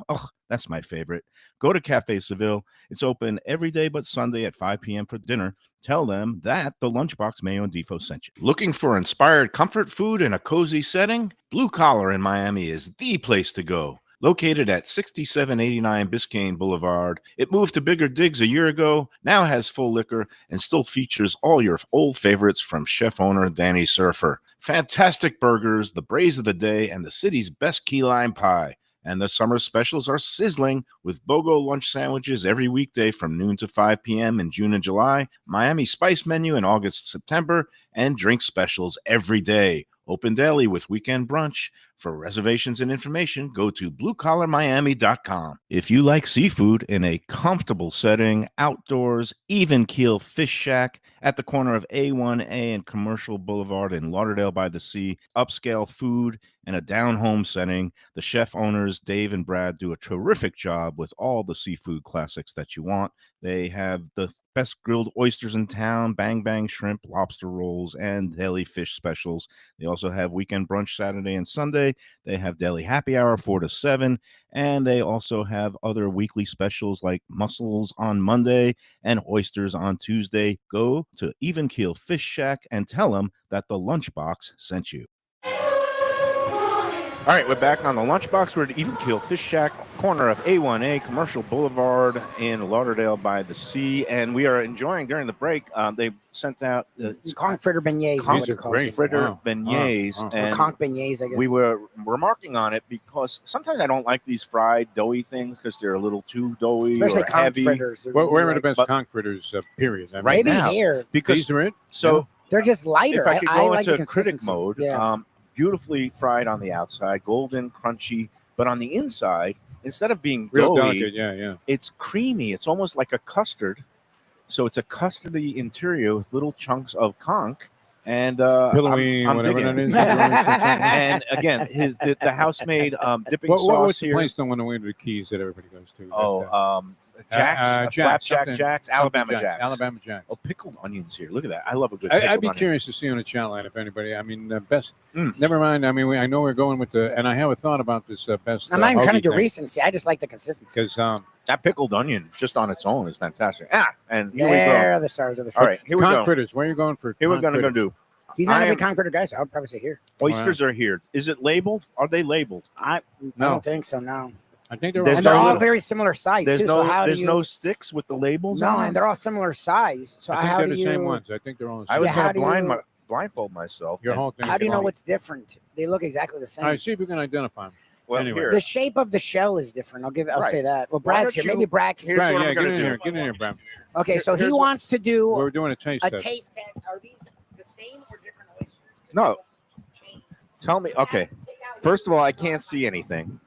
that's my favorite. Go to Cafe Seville. It's open every day but Sunday at 5 p.m. for dinner. Tell them that the Lunchbox Mayo and Defo sent you. Looking for inspired comfort food in a cozy setting? Blue Collar in Miami is the place to go. Located at 6789 Biscayne Boulevard, it moved to bigger digs a year ago, now has full liquor, and still features all your old favorites from chef owner Danny Surfer. Fantastic burgers, the braise of the day, and the city's best key lime pie. And the summer specials are sizzling with BOGO lunch sandwiches every weekday from noon to 5 p.m. in June and July, Miami Spice menu in August, September, and drink specials every day. Open daily with weekend brunch. For reservations and information, go to bluecollarmiami.com. If you like seafood in a comfortable setting, outdoors, Even Keel Fish Shack at the corner of A1A and Commercial Boulevard in Lauderdale by the Sea, upscale food and a down-home setting. The chef owners, Dave and Brad, do a terrific job with all the seafood classics that you want. They have the best grilled oysters in town, bang bang shrimp, lobster rolls, and deli fish specials. They also have weekend brunch Saturday and Sunday. They have daily happy hour 4 to 7, and they also have other weekly specials like mussels on Monday and oysters on Tuesday. Go to Even Keel Fish Shack and tell them that the Lunchbox sent you. All right, we're back on the Lunchbox. We're at Even Keel Fish Shack, corner of A1A, Commercial Boulevard in Lauderdale by the Sea. And we are enjoying, during the break, they sent out Conch fritter beignets. These are great. fritter beignets. Wow. And Or conch beignets, I guess. we were remarking on it because sometimes I don't like these fried, doughy things because they're a little too doughy Especially or conch heavy. fritters. They're Where are really the best but- conch fritters, period? I mean, Right Maybe now. here. Because these are it? so They're just lighter. if I could I go like the into critic consistency. mode, Yeah. beautifully fried on the outside, golden, crunchy, but on the inside, instead of being Real doughy, delicate, yeah. it's creamy. It's almost like a custard. So it's a custardy interior with little chunks of conch, and Pillowy, I'm whatever digging that is. And again, the house-made dipping sauce What's the here. place on the way to the Keys that everybody goes to? Jack's, Flapjack Jack's, Alabama Jack's. Alabama Jack's. Oh, pickled onions here. Look at that. I love a good I'd pickled be onion. curious to see on the chat line if anybody. I mean, best. Mm. Never mind. I mean, I know we're going with the, and I have a thought about this best. I'm not even trying to do recency. I just like the consistency. Because That pickled onion just on its own is fantastic. And here There we are the stars of the show. go. All right, here we con go. fritters. Where are you going for? Here we're con going to go fritters? do. He's not I a big am- con critter guy, so I would probably say here. Oysters are here. Is it labeled? Are they labeled? I No. don't think so. No, I think they're There's and they're no all little- very similar size There's too. no so how there's do you? no sticks with the labels No, on and them? they're all similar size. So I think how they're do the you? same ones. I think they're all the I same. was Yeah, going how to do you- blindfold myself. Your and- whole thing. How do you know what's? what's different? They look exactly the same. All right, see if you can identify them. well, anyway. here. The shape of the shell is different. I'll Right. say that. Well, Why Brad's don't here. you- Maybe Brad. Here's Brad, what yeah, I'm get gonna in do. here. Get in here, Brad. Okay, so he here's what- wants to do We're doing a taste a test. taste test. Are these the same or different oysters? No. Change. Tell me. Okay. First of all, I can't see anything.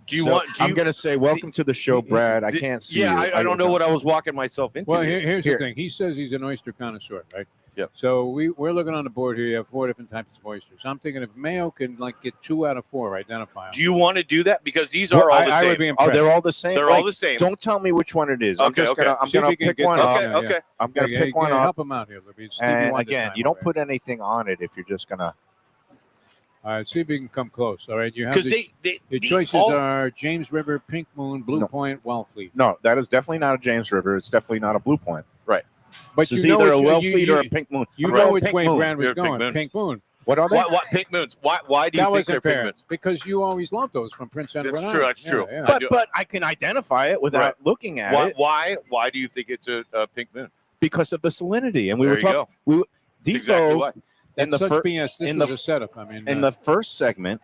Do you So want? Do I'm you, going to say, welcome to the show, Brad. I d- can't see Yeah, you. I don't know what I was walking myself into. Well, here. here's Here. the thing. He says he's an oyster connoisseur, right? Yep. So we're looking on the board here. You have 4 different types of oysters. I'm thinking if Mayo can get 2 out of 4, identify them. Do you want to do that? Because these Well, are all the I same. would be Oh, impressed. they're all the same. They're Like, all the same. Don't tell me which one it is. I'm Okay, just okay. gonna. I'm See if gonna you can pick get one that. up. Okay, Yeah, okay. I'm gonna pick one up. Help him out here, Libby. It's Stevie And Wonder again, time you don't over put anything on it if you're just gonna. here. All right, see if you can come close. All right, you have Because the the choices all- are James River, Pink Moon, Blue No. Point, Wellfleet. No, that is definitely not a James River. It's definitely not a Blue Point. But It's you know either a which- Wellfleet or a Pink Moon. You I'm know going which Pink way Moon. Brad was You're Pink going. Moons. Pink Moon. What are they? what pink moons? Why do you That think wasn't they're fair pink moons? because you always loved those from Prince Edward That's Island. true, that's Yeah, true. yeah. But I can identify it without Right. looking at Why, it why do you think it's a pink moon? because of the salinity. And we There were you talking. go. Defo That's exactly why. in That's the such first BS. This in was the- a setup. I mean, in the first segment,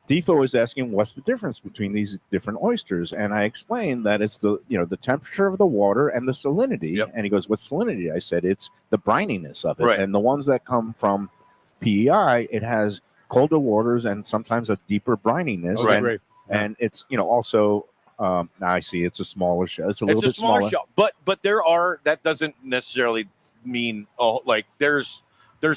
Defo is asking what's the difference between these different oysters, and I explained that it's the the temperature of the water and the salinity. Yep. And he goes, "What's salinity?" I said, "It's the brininess of it." Right. And the ones that come from PEI, it has colder waters and sometimes a deeper brininess. okay, and, great. and it's also now I see it's a smaller shell. It's a little It's a bit smaller smaller. shell, but that doesn't necessarily mean like there's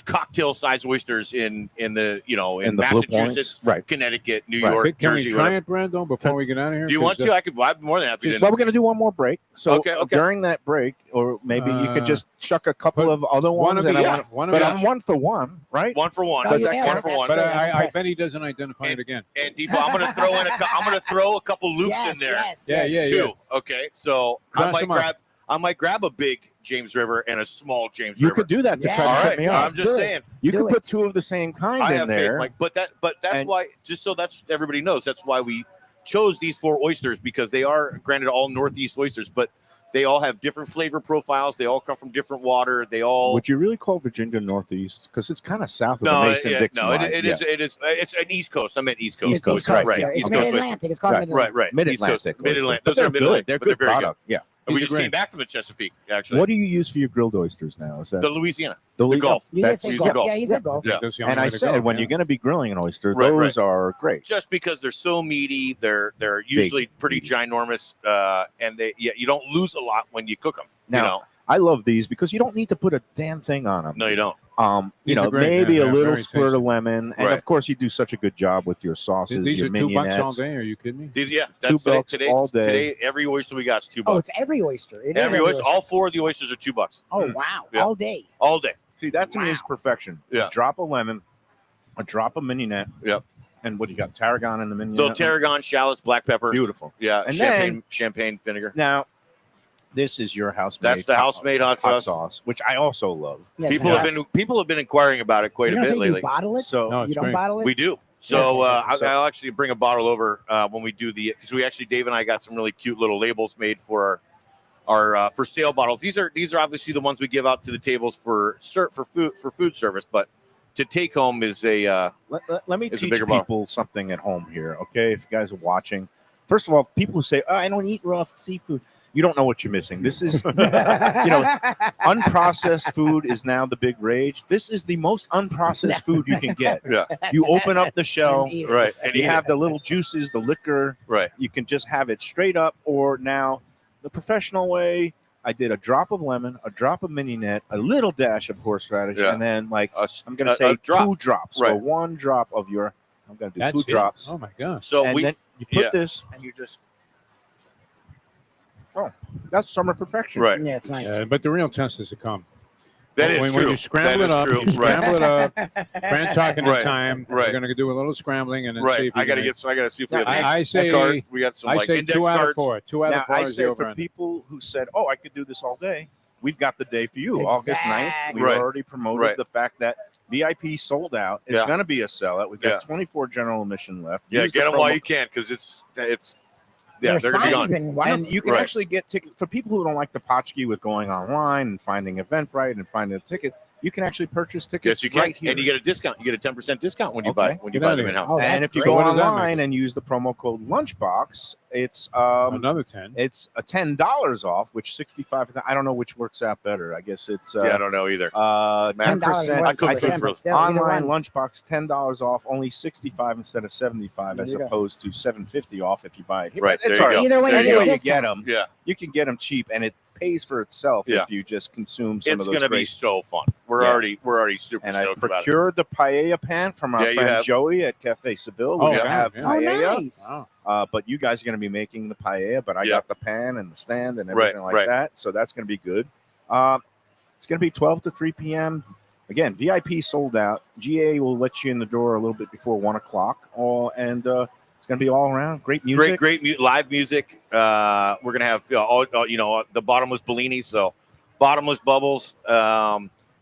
cocktail sized oysters in the in the Blue Massachusetts, Points, right? Connecticut, New Right. York, Can we Jersey. try Whatever. it, Brad? Though before we get out of here. Do you want 'Cause, to? I'd be more than happy to. Well, we're going to do one more break. So Okay, okay. during that break, or maybe you could just chuck a couple put of other one ones. of and each. I want, One of but each. I'm 1 for 1, right? One for one. No, you One can't. for one. But That's I impressed. bet he doesn't identify it again. And Defo, I'm gonna throw in I'm gonna throw a couple loops Yes, in there yes, Yeah, yes. yeah, too. Okay, so Cross them up. I might grab a big James River and a small James You River. could do that to Yeah. try All to right, trip me yes. off. I'm just Do it. saying. You Do could it. put 2 of the same kind I in have there. faith, Mike. But that's And- why. Just so that's everybody knows. That's why we chose these 4 oysters because they are granted all Northeast oysters, but they all have different flavor profiles. They all come from different water. They all. Would you really call Virginia Northeast? Because it's kind of south of the no, Mason-Dixon line. it is. It is. It's an East Coast. I meant East Coast. It's East Coast, right? yeah. It's East Coast. Mid-Atlantic. It's called Right. Mid-Atlantic. Right. Mid-Atlantic. Mid-Atlantic. But Those they're are good. Mid-Atlantic. They're but they're good very product. Yeah. We These just are came great. back from the Chesapeake. Actually, What do you use for your grilled oysters now? Is that the Louisiana, the the Gulf. You did That's say Use golf. the Gulf. Yeah, he said golf. Yeah. That's the only and I way to said go, when yeah. you're going to be grilling an oyster, Right, those are great. Just because they're so meaty, they're usually pretty ginormous, and you don't lose a lot when you cook them. Now, I love these because you don't need to put a damn thing on them. No, you don't. These are great, Maybe yeah, a they're little very squirt tasty. of lemon, and Right. of course you do such a good job with your sauces, These your are $2 mignonettes. all day. Are you kidding me? These, that's $2 today. all day. Today, every oyster we got is $2. Oh, it's every oyster. It is every oyster. All 4 of the oysters are $2 Oh, wow. Yeah. All day. all day. See, that to me is perfection. Yeah. A drop of lemon, a drop of mignonette. Yep. And what do you got? Tarragon in the mignonette. Little tarragon, shallots, black pepper. Beautiful. Yeah, And champagne vinegar. Now, this is your house-made. That's the house-made hot sauce. which I also love. Yes, People have been inquiring about it quite You're a gonna bit say lately. You bottle it? So No, you it's don't great. bottle it? We do. So So- I'll actually bring a bottle over when we do because Dave and I got some really cute little labels made for our for sale bottles. These are obviously the ones we give out to the tables for food service, but to take home is a let me It's a teach bigger people bottle. something at home here, okay? If you guys are watching, first of all, people who say, "Oh, I don't eat raw seafood," you don't know what you're missing. This is, unprocessed food is now the big rage. This is the most unprocessed food you can get. Yeah. You open up the shell, And eat it. right, and you have the little juices, the liquor. right. You can just have it straight up, or now the professional way. I did a drop of lemon, a drop of mignonette, a little dash of horseradish, and then like I'm going to say drop. 2 drops. Right. So 1 drop of your. I'm going to do That's 2 it? drops. Oh my god! So and then you put this, and you just. Oh, that's summer perfection. Right. Yeah, it's nice. But the real test is to come. That is when, true. When you scramble That it is up, true. you scramble it up. Fran talking Right. in time. Right. We're going to do a little scrambling and then see Right. if we I got to can- get. So I got to see if we have. I say card. We got some I like say index 2 out of cards. 4. 2 out Now, of 4 I is say the for over. people who said, "Oh, I could do this all day," we've got the day for you. August 9th. We Right. already promoted Right. the fact that VIP sold out. It's Yeah. going to be a sellout. We've got 24 general admission left. Yeah, Use get the them while promo- you can because it's The they're gonna be response has gone. been wonderful. And you can Right. actually get tickets for people who don't like the potchkey with going online and finding Eventbrite and finding a ticket. You can actually purchase tickets Yes, you can, right here. and you get a discount. You get a 10% discount when you Okay. buy Get them outta in here. house. Oh, and that's if you great. go What does that online make? and use the promo code Lunchbox, it's Another 10. it's a $10 off, which 65. I don't know which works out better. I guess it's Yeah, I don't know either. 10%. more I could than pay 10%, for but still, either Online one. Lunchbox $10 off, only 65 instead of 75, There as you go. opposed to 750 off if you buy it here. Right, But it's there all you right. go. Either way, There you you get go. a You discount. get them. Yeah, You can get them cheap, and it pays for itself Yeah. if you just consume some it's of those going to be great. so fun. We're Yeah. already super And I stoked about it. procured the paella pan from our Yeah, you friend have. Joey at Cafe Seville. Oh, We yeah, have yeah. Oh, paella. nice. Wow. But you guys are going to be making the paella, but I Yeah. got the pan and the stand and Right, everything like right. that. So that's going to be good. It's going to be 12 to 3 p.m. Again, VIP sold out. GA will let you in the door a little bit before 1 o'clock. And it's going to be all around. Great music. Great live music. We're going to have the bottomless Bellini, so bottomless bubbles.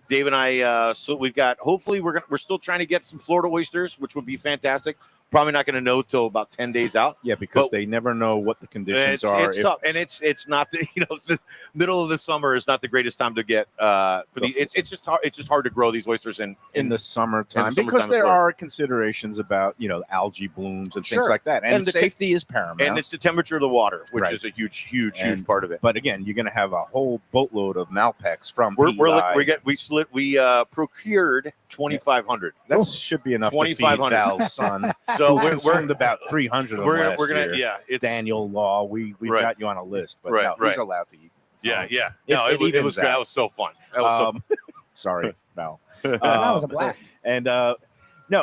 Dave and I, so we've got. Hopefully, we're still trying to get some Florida oysters, which would be fantastic. Probably not going to know till about 10 days out. Yeah, because But- they never know what the conditions are. It's tough, and it's not the it's the middle of the summer is not the greatest time to get for the. It's just hard to grow these oysters in in the summertime, summertime because there in Florida. are considerations about algae blooms and things Sure. like that, and, And the safety is paramount. and it's the temperature of the water, which Right. is a huge And- part of it. But again, you're going to have a whole boatload of Malpex from We PEI. procured 2,500. That should be enough to feed 2,500. Val's son. So who we're consumed about 300 of them last we're gonna year. it's Daniel Law, we've Right. got you on a list, but Right, no, right. he's allowed to eat. yeah. It- No, it it was evens good. out. That was so fun. That was so fun. Sorry, Val. That was a blast. And no,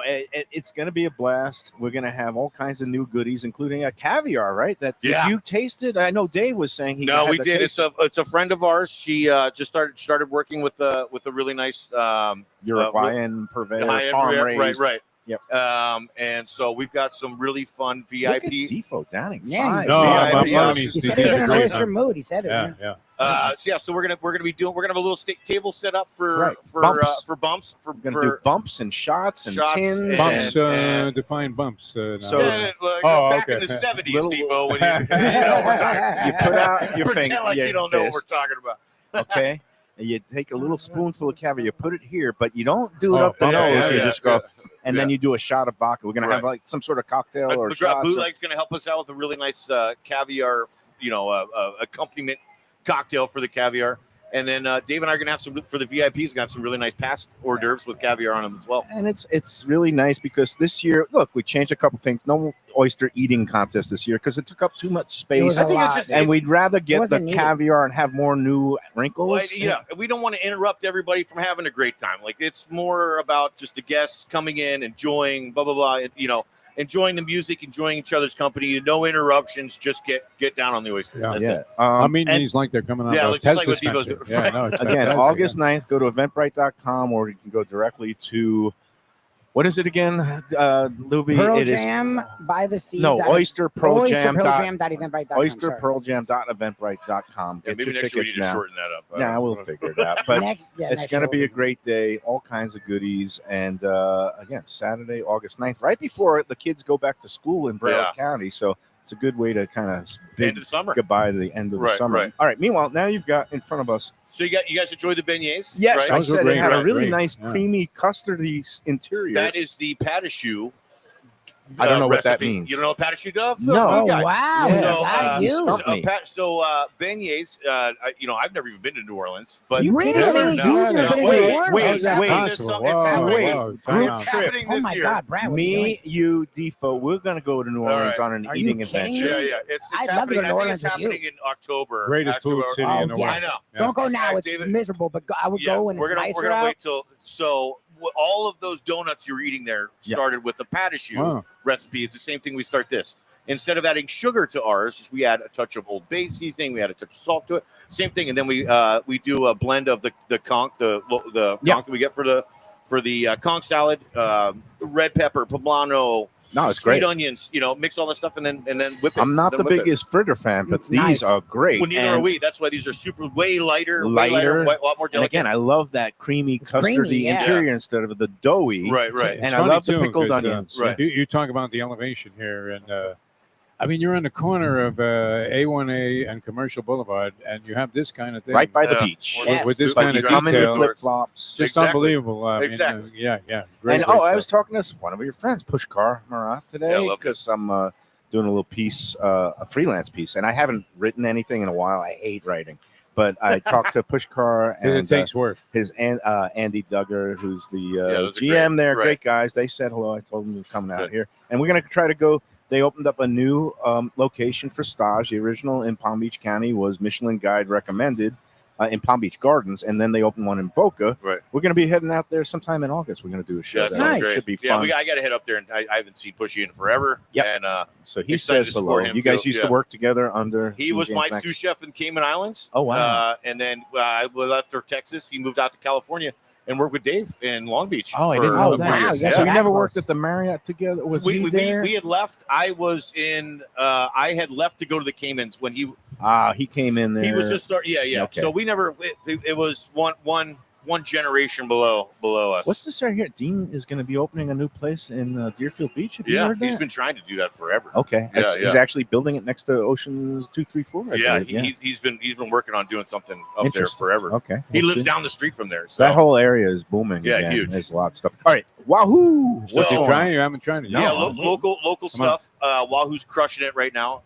it's going to be a blast. We're going to have all kinds of new goodies, including a caviar, right? Did you taste it? I know Dave was saying he. No, had we to did. taste It's a friend of ours. She just started working with a really nice Uruguayan purveyor, high-end farm right. raised. Yep. And so we've got some really fun Look at VIP. Defo downing. Yeah, five. No, I'm VIP. loving these- He these said he was in are an great, oyster huh? mood. He said it. Yeah. So we're gonna have a little table set up for Right. for Bumps. bumps for We're going to do bumps and shots and Shots tins. Bumps, and define bumps. So- Yeah, back in the 70s, Little- Defo, when we're talking. you put out your Pretend finger, like your you don't know what we're fist, talking about. okay? And you take a little spoonful of caviar, you put it here, but you don't do it Oh, up the yeah, nose. yeah, you yeah, just go, and then you do a shot of vodka. We're going to have Right. like some sort of cocktail or shots. Bootleg's going to help us out with a really nice caviar, accompaniment cocktail for the caviar. And then Dave and I are going to have some for the VIPs. Got some really nice past hors d'oeuvres with caviar on them as well. And it's really nice because this year, look, we changed a couple things. No oyster eating contest this year because it took up too much space. was a I think lot. it's just And we'd rather get the wasn't needed. caviar and have more new wrinkles. Well, yeah, we don't want to interrupt everybody from having a great time. Like it's more about just the guests coming in, enjoying, blah blah blah. Enjoying the music, enjoying each other's company. No interruptions. Just get down on the oyster. Yeah. That's Yeah. it. I'm eating and these like they're coming out Yeah, of a like- just like Pez what Devo's dispenser. doing. Yeah, no, it's again, fantastic. August 9th, go to eventbrite.com or you can go directly to, what is it again, Lubie? Pearl It is Jam by the Sea. no, oysterpearljam.eventbrite.com. Oysterpearljam.eventbrite.com. Yeah, Get maybe your next week we tickets need to now. shorten that up. Yeah, we'll figure it out. But Next it's going to year be a we'll great day. All kinds of goodies. And again, Saturday, August 9th, right before the kids go back to school in Broward County. So it's a good way to kind of bid End of the summer. goodbye to the end of the Right, summer. right. All right. Meanwhile, now you've got in front of us. So you guys enjoyed the beignets? Yes, right? I Those were said great, it had a right, really great, nice, yeah. creamy, custardy interior. That is the pâte à choux I don't know what that recipe. means. You don't know what pâte choux-d'oeuf? No. Oh, You guys. wow. Yeah. So, So, you. stumped me. beignets. I've never even been to New Orleans, but You really? Never? You've No, never been to wait, New Orleans? wait, How's that wait. possible? It's Whoa, happening. whoa, It's time out. happening Oh this my year. God, Brad, what are you doing? Me, you, Defo, we're going to go to New All Orleans right. on an Are you eating kidding adventure. me? Yeah. It's I'd love to happening. go to I think Orleans it's with you. happening in October. Greatest Actually, food city in the yeah. world. I know. Yeah. Don't go now. Yeah, It's David- miserable, but I would go when we're it's gonna nicer out. wait till all of those donuts you're eating there Yeah. started with the pâte choux Wow. recipe. It's the same thing. We start this instead of adding sugar to ours, we add a touch of Old Bay seasoning. We add a touch of salt to it. Same thing, and then we do a blend of the conch, the Yeah. conch that we get for the conch salad, red pepper, poblano. No, it's sweet great. onions, mix all that stuff and then whip it. I'm not then the whip it. biggest fritter fan, but It's these nice. are great. Well, neither are And- we. That's why these are way lighter, Lighter. a lot more And delicate. again, I love that creamy, It's custardy creamy, yeah. interior instead of the doughy. right. And It's I funny, love the too, pickled 'cause, onions. Right. You talk about the elevation here, and you're on the corner of A1A and Commercial Boulevard, and you have this kind of thing. Right by the Yeah. beach. Yes. With this But kind you of come in your detail. flip flops. Just Exactly. unbelievable. I mean, Exactly. yeah. Great, And great I was stuff. talking to one of your friends, Pushkar Marat, Yeah, today I love because I'm doing a little piece, a freelance piece, and I haven't written anything in a while. I hate writing, but I talked to Pushkar And it and takes work. his Andy Duggar, who's the those are GM great. there. Right. Great guys. They said hello. I told them we were coming out Good. here, and we're gonna try to go. They opened up a new location for Stage. The original in Palm Beach County was Michelin Guide recommended in Palm Beach Gardens, and then they opened one in Boca. Right. We're going to be heading out there sometime in August. We're going to do a show. Yeah, that there. sounds Nice. great. Should be Yeah, fun. I got to head up there, and I haven't seen Pushy in forever. Yep. And So he excited says to hello. support him, You guys too. used Yeah. to work together under. he was James my Max? sous chef in Cayman Islands. Oh, wow. And then we left for Texas. He moved out to California and worked with Dave in Long Beach. Oh, I for didn't a know couple that. years. Yeah, So you that never close. worked at the Marriott together? Was he we there? had left. I was in. I had left to go to the Caymans when he He came in there. he was just start. Yeah. Okay. So we never. It was one generation below us. What's this right here? Dean is going to be opening a new place in Deerfield Beach. Have you Yeah, heard he's that? been trying to do that forever. Okay. Yeah, He's actually building it next to Oceans 234. I Yeah, believe. he's been working on doing something up there Interesting. forever. Okay. He We'll lives see. down the street from there. So That whole area is booming. Yeah, again. huge. There's a lot of stuff. All right. Wahoo! So- What, you Oh, trying? You haven't tried it yet? yeah, No. local Come on. stuff. Wahoo's crushing it right now.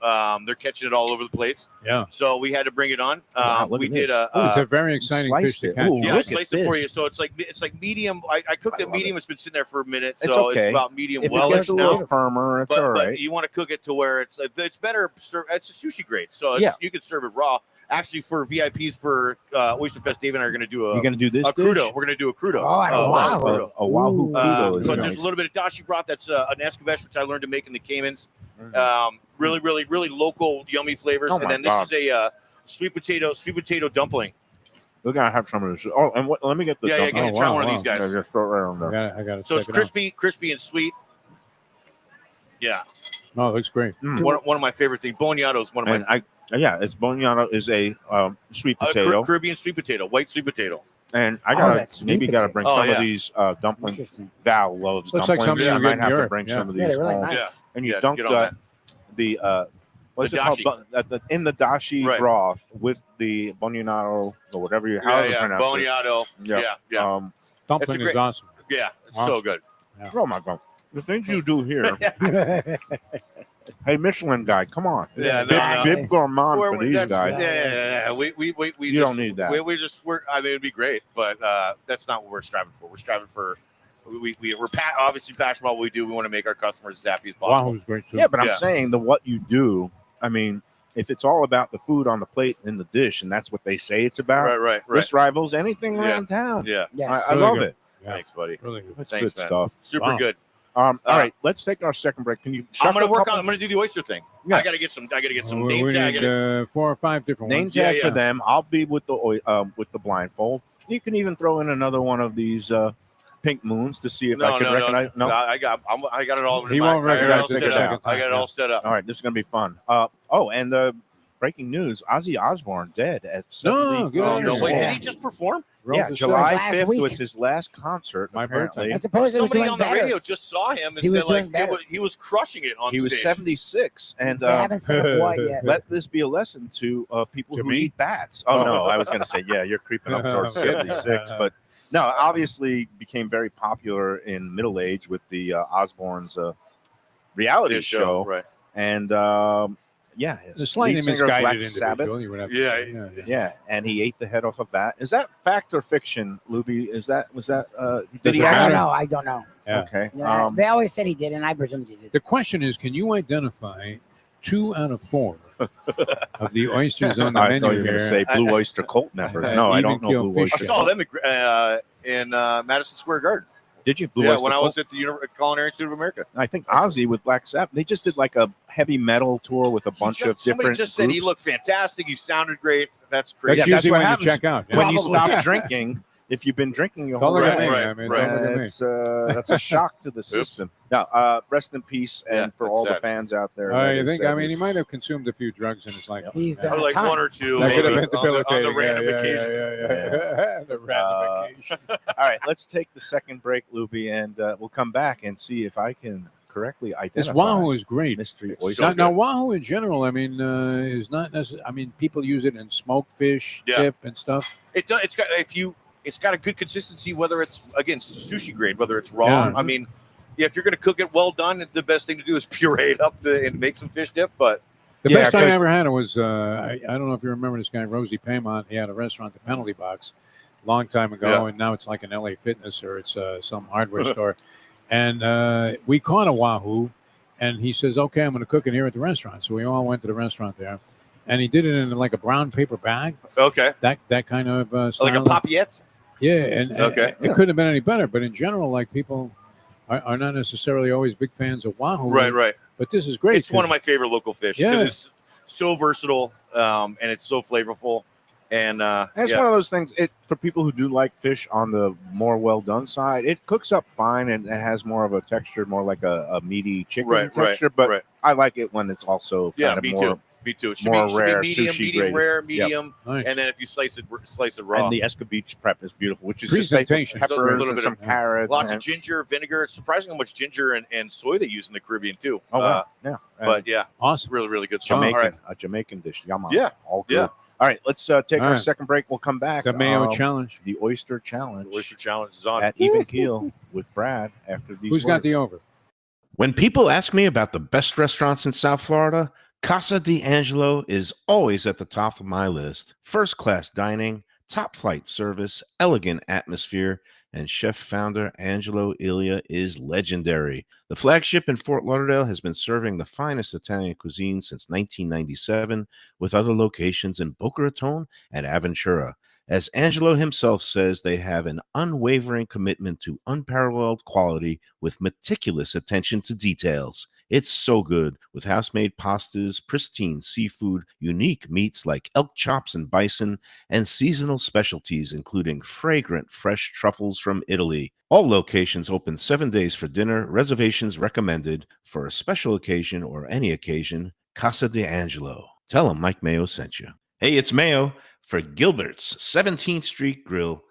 They're catching it all over the place. Yeah. So we had to bring it on. Wow, look We at did this. Oh, it's a. a very exciting fish sliced to it. catch. Ooh, Yeah, I look at sliced it for this. you. So it's like medium. I cooked I it love medium. It's been sitting there for a minute, It's so okay. it's about medium If it well gets a little now. firmer, it's all But right. you want to cook it to where it's better. It's a sushi grade, so Yeah. you could serve it raw. Actually, for VIPs for Oyster Fest, Dave and I are going to do You're going to do this a dish? crudo. We're going to do a crudo. Oh, I don't Wahoo know. crudo. A Wahoo Ooh. crudo is But nice. there's a little bit of dashi broth. That's an escabeche, which I learned to make in the Caymans. Mm-hmm. Really local, yummy flavors. Oh And my then this is a sweet potato dumpling. We're going to have some of this. Oh, and let me get the Yeah, dumpling. get try one of these Yeah, guys. just throw it right on there. I got to So it's check it out. crispy and sweet. Yeah, No, it looks great. one of my favorite things. Boniato is one of And my it's boniato is a sweet potato, Caribbean sweet potato, white sweet potato. and I Oh, gotta that's sweet maybe gotta potato. bring Oh, some yeah. of these dumplings. Interesting. Val loves Looks like dumplings. something I you might get in have to Europe, bring yeah. some of these Yeah, they're really home. nice. Yeah. And you Yeah, dunk get on the what's The it dashi. called? In the dashi Right. broth with the boniato or whatever you however you pronounce it. Boniato. Yeah. Yeah. Dumpling great- is awesome. Yeah, it's Awesome. so good. Oh my god. The things you do here. Hey, Michelin guy, come on. Yeah, Bib gourmand We're- for these that's- guys. Yeah. We You just, don't need that. I mean, it'd be great, but that's not what we're striving for. We're striving for. We're obviously passionate about what we do. We want to make our customers as happy as possible. Wahoo's great too. Yeah, but I'm Yeah. saying the what you do. I mean, if it's all about the food on the plate and the dish, and that's what they say it's about, Right. this rivals anything Yeah. around town. Yeah. Yes. I Really love good. it. Yeah. Thanks, buddy. Really good. That's Thanks, good man. stuff. Super Wow. good. All right, let's take our second break. Can you? I'm gonna shuck a work couple- on. I'm gonna do the oyster thing. Yeah. I gotta get some we name tag. need 4 or 5 different name ones. tag Yeah, for yeah. them. I'll be with the blindfold. You can even throw in another one of these pink moons to see if I can recognize. No. I got it all. He won't recognize I got it all it the set second up. I got it all set up. All right, this is gonna be fun. And breaking news: Ozzy Osbourne dead at No, 74 good on No, you. wait, years did old. he just perform? Roll Yeah, the July last 5th week. was his last concert. My Apparently, birthday. I suppose he was Somebody doing on the better. radio just saw him and He was said doing like better. he was crushing it on he was stage. 76, and They haven't said a what yet. let this be a lesson to people To who me? eat bats. Oh, Oh. no, I was going to say, yeah, you're creeping up towards 76, but no, obviously became very popular in middle age with the Osbournes reality His show. right? And yeah, The his slightly lead singer of Black misguided Sabbath. individual, you would have to Yeah, say. Yeah, and he ate the head off a bat. Is that fact or fiction, Lubie? Was that? Did Does he it I matter? actually? don't know. I don't know. Yeah. Okay. Yeah, they always said he did, and I presumed he did. The question is, can you identify 2 out of 4 of the oysters on the I menu thought you were going to here? say Blue Oyster Cult members. Uh, No, I even don't know keel Blue fish I Oyster. saw them in Madison Square Garden. Did you? Blue Yeah, Oyster when I Cult? was at the Culinary Institute of America. I think Ozzy with Black Sabbath. They just did like a heavy metal tour with a bunch of Somebody different just said he groups. looked fantastic. He sounded great. That's great. That's Yeah, that's usually what when happens you check out. when you Probably. stop drinking. If you've been drinking your Don't whole look at life, me. Right, I mean, right. don't look at me. that's a shock to the system. Now, rest in peace, and Yeah, for that's all the sad. fans out there. I that think. is- I mean, he might have consumed a few drugs in his life. He's Yeah. done Or like time. one or two. That could have maybe, been on the debilitating. random yeah, occasion. Yeah. The random occasion. all right, let's take the second break, Lubie, and we'll come back and see if I can correctly identify. This Wahoo is great. Mystery It's oyster. so Now, Wahoo in general, I mean, is not necessarily. I mean, people use it in smoked fish Yeah. dip and stuff. It's got a good consistency, whether it's again sushi grade, whether it's raw. Yeah. I mean, yeah, if you're going to cook it well done, the best thing to do is puree it up and make some fish dip. But The Yeah, best I 'cause- ever had it was I don't know if you remember this guy Rosie Paymont. He had a restaurant, the Penalty Box, a long time ago, Yeah. and now it's like an LA Fitness or it's some hardware store. And we caught a Wahoo, and he says, "Okay, I'm going to cook it here at the restaurant." So we all went to the restaurant there, and he did it in like a brown paper bag, okay, that kind of style. like a papillette. Yeah, and Okay. it couldn't have been any better. But in general, like people are not necessarily always big fans of Wahoo. Right. But this is great. It's one of my favorite local fish. 'Cause Yeah. it's so versatile, and it's so flavorful. And It's one of those things. It for people who do like fish on the more well done side, it cooks up fine and it has more of a texture, more like a meaty chicken texture. But right. I like it when it's also kind of me more. too. Me too. It should more be rare medium, sushi medium grade. rare, Yep. medium, Nice. and then if you slice it raw. And the escabeche prep is beautiful, which is just Presentation. peppers A little and bit some of- carrots. Lots of and, ginger, vinegar. It's surprising how much ginger and soy they use in the Caribbean too. oh wow, yeah. But yeah, Awesome. really, really good stuff. Jamaican, All right. a Jamaican dish. Yum. Yeah, all good. yeah. All right, let's take All our right. second break. We'll come back. The Mayo Challenge. the Oyster Challenge, The Oyster Challenge is on. at Even Keel with Brad after these. Who's got words. the over? When people ask me about the best restaurants in South Florida, Casa d'Angelo is always at the top of my list. First class dining, top flight service, elegant atmosphere, and chef founder Angelo Ilia is legendary. The flagship in Fort Lauderdale has been serving the finest Italian cuisine since 1997, with other locations in Boca Raton and Aventura. As Angelo himself says, they have an unwavering commitment to unparalleled quality with meticulous attention to details. It's so good, with house-made pastas, pristine seafood, unique meats like elk chops and bison, and seasonal specialties including fragrant fresh truffles from Italy. All locations open 7 days for dinner, reservations recommended. For a special occasion or any occasion, Casa d'Angelo. Tell them Mike Mayo sent you. Hey, it's Mayo for Gilbert's 17th Street Grill.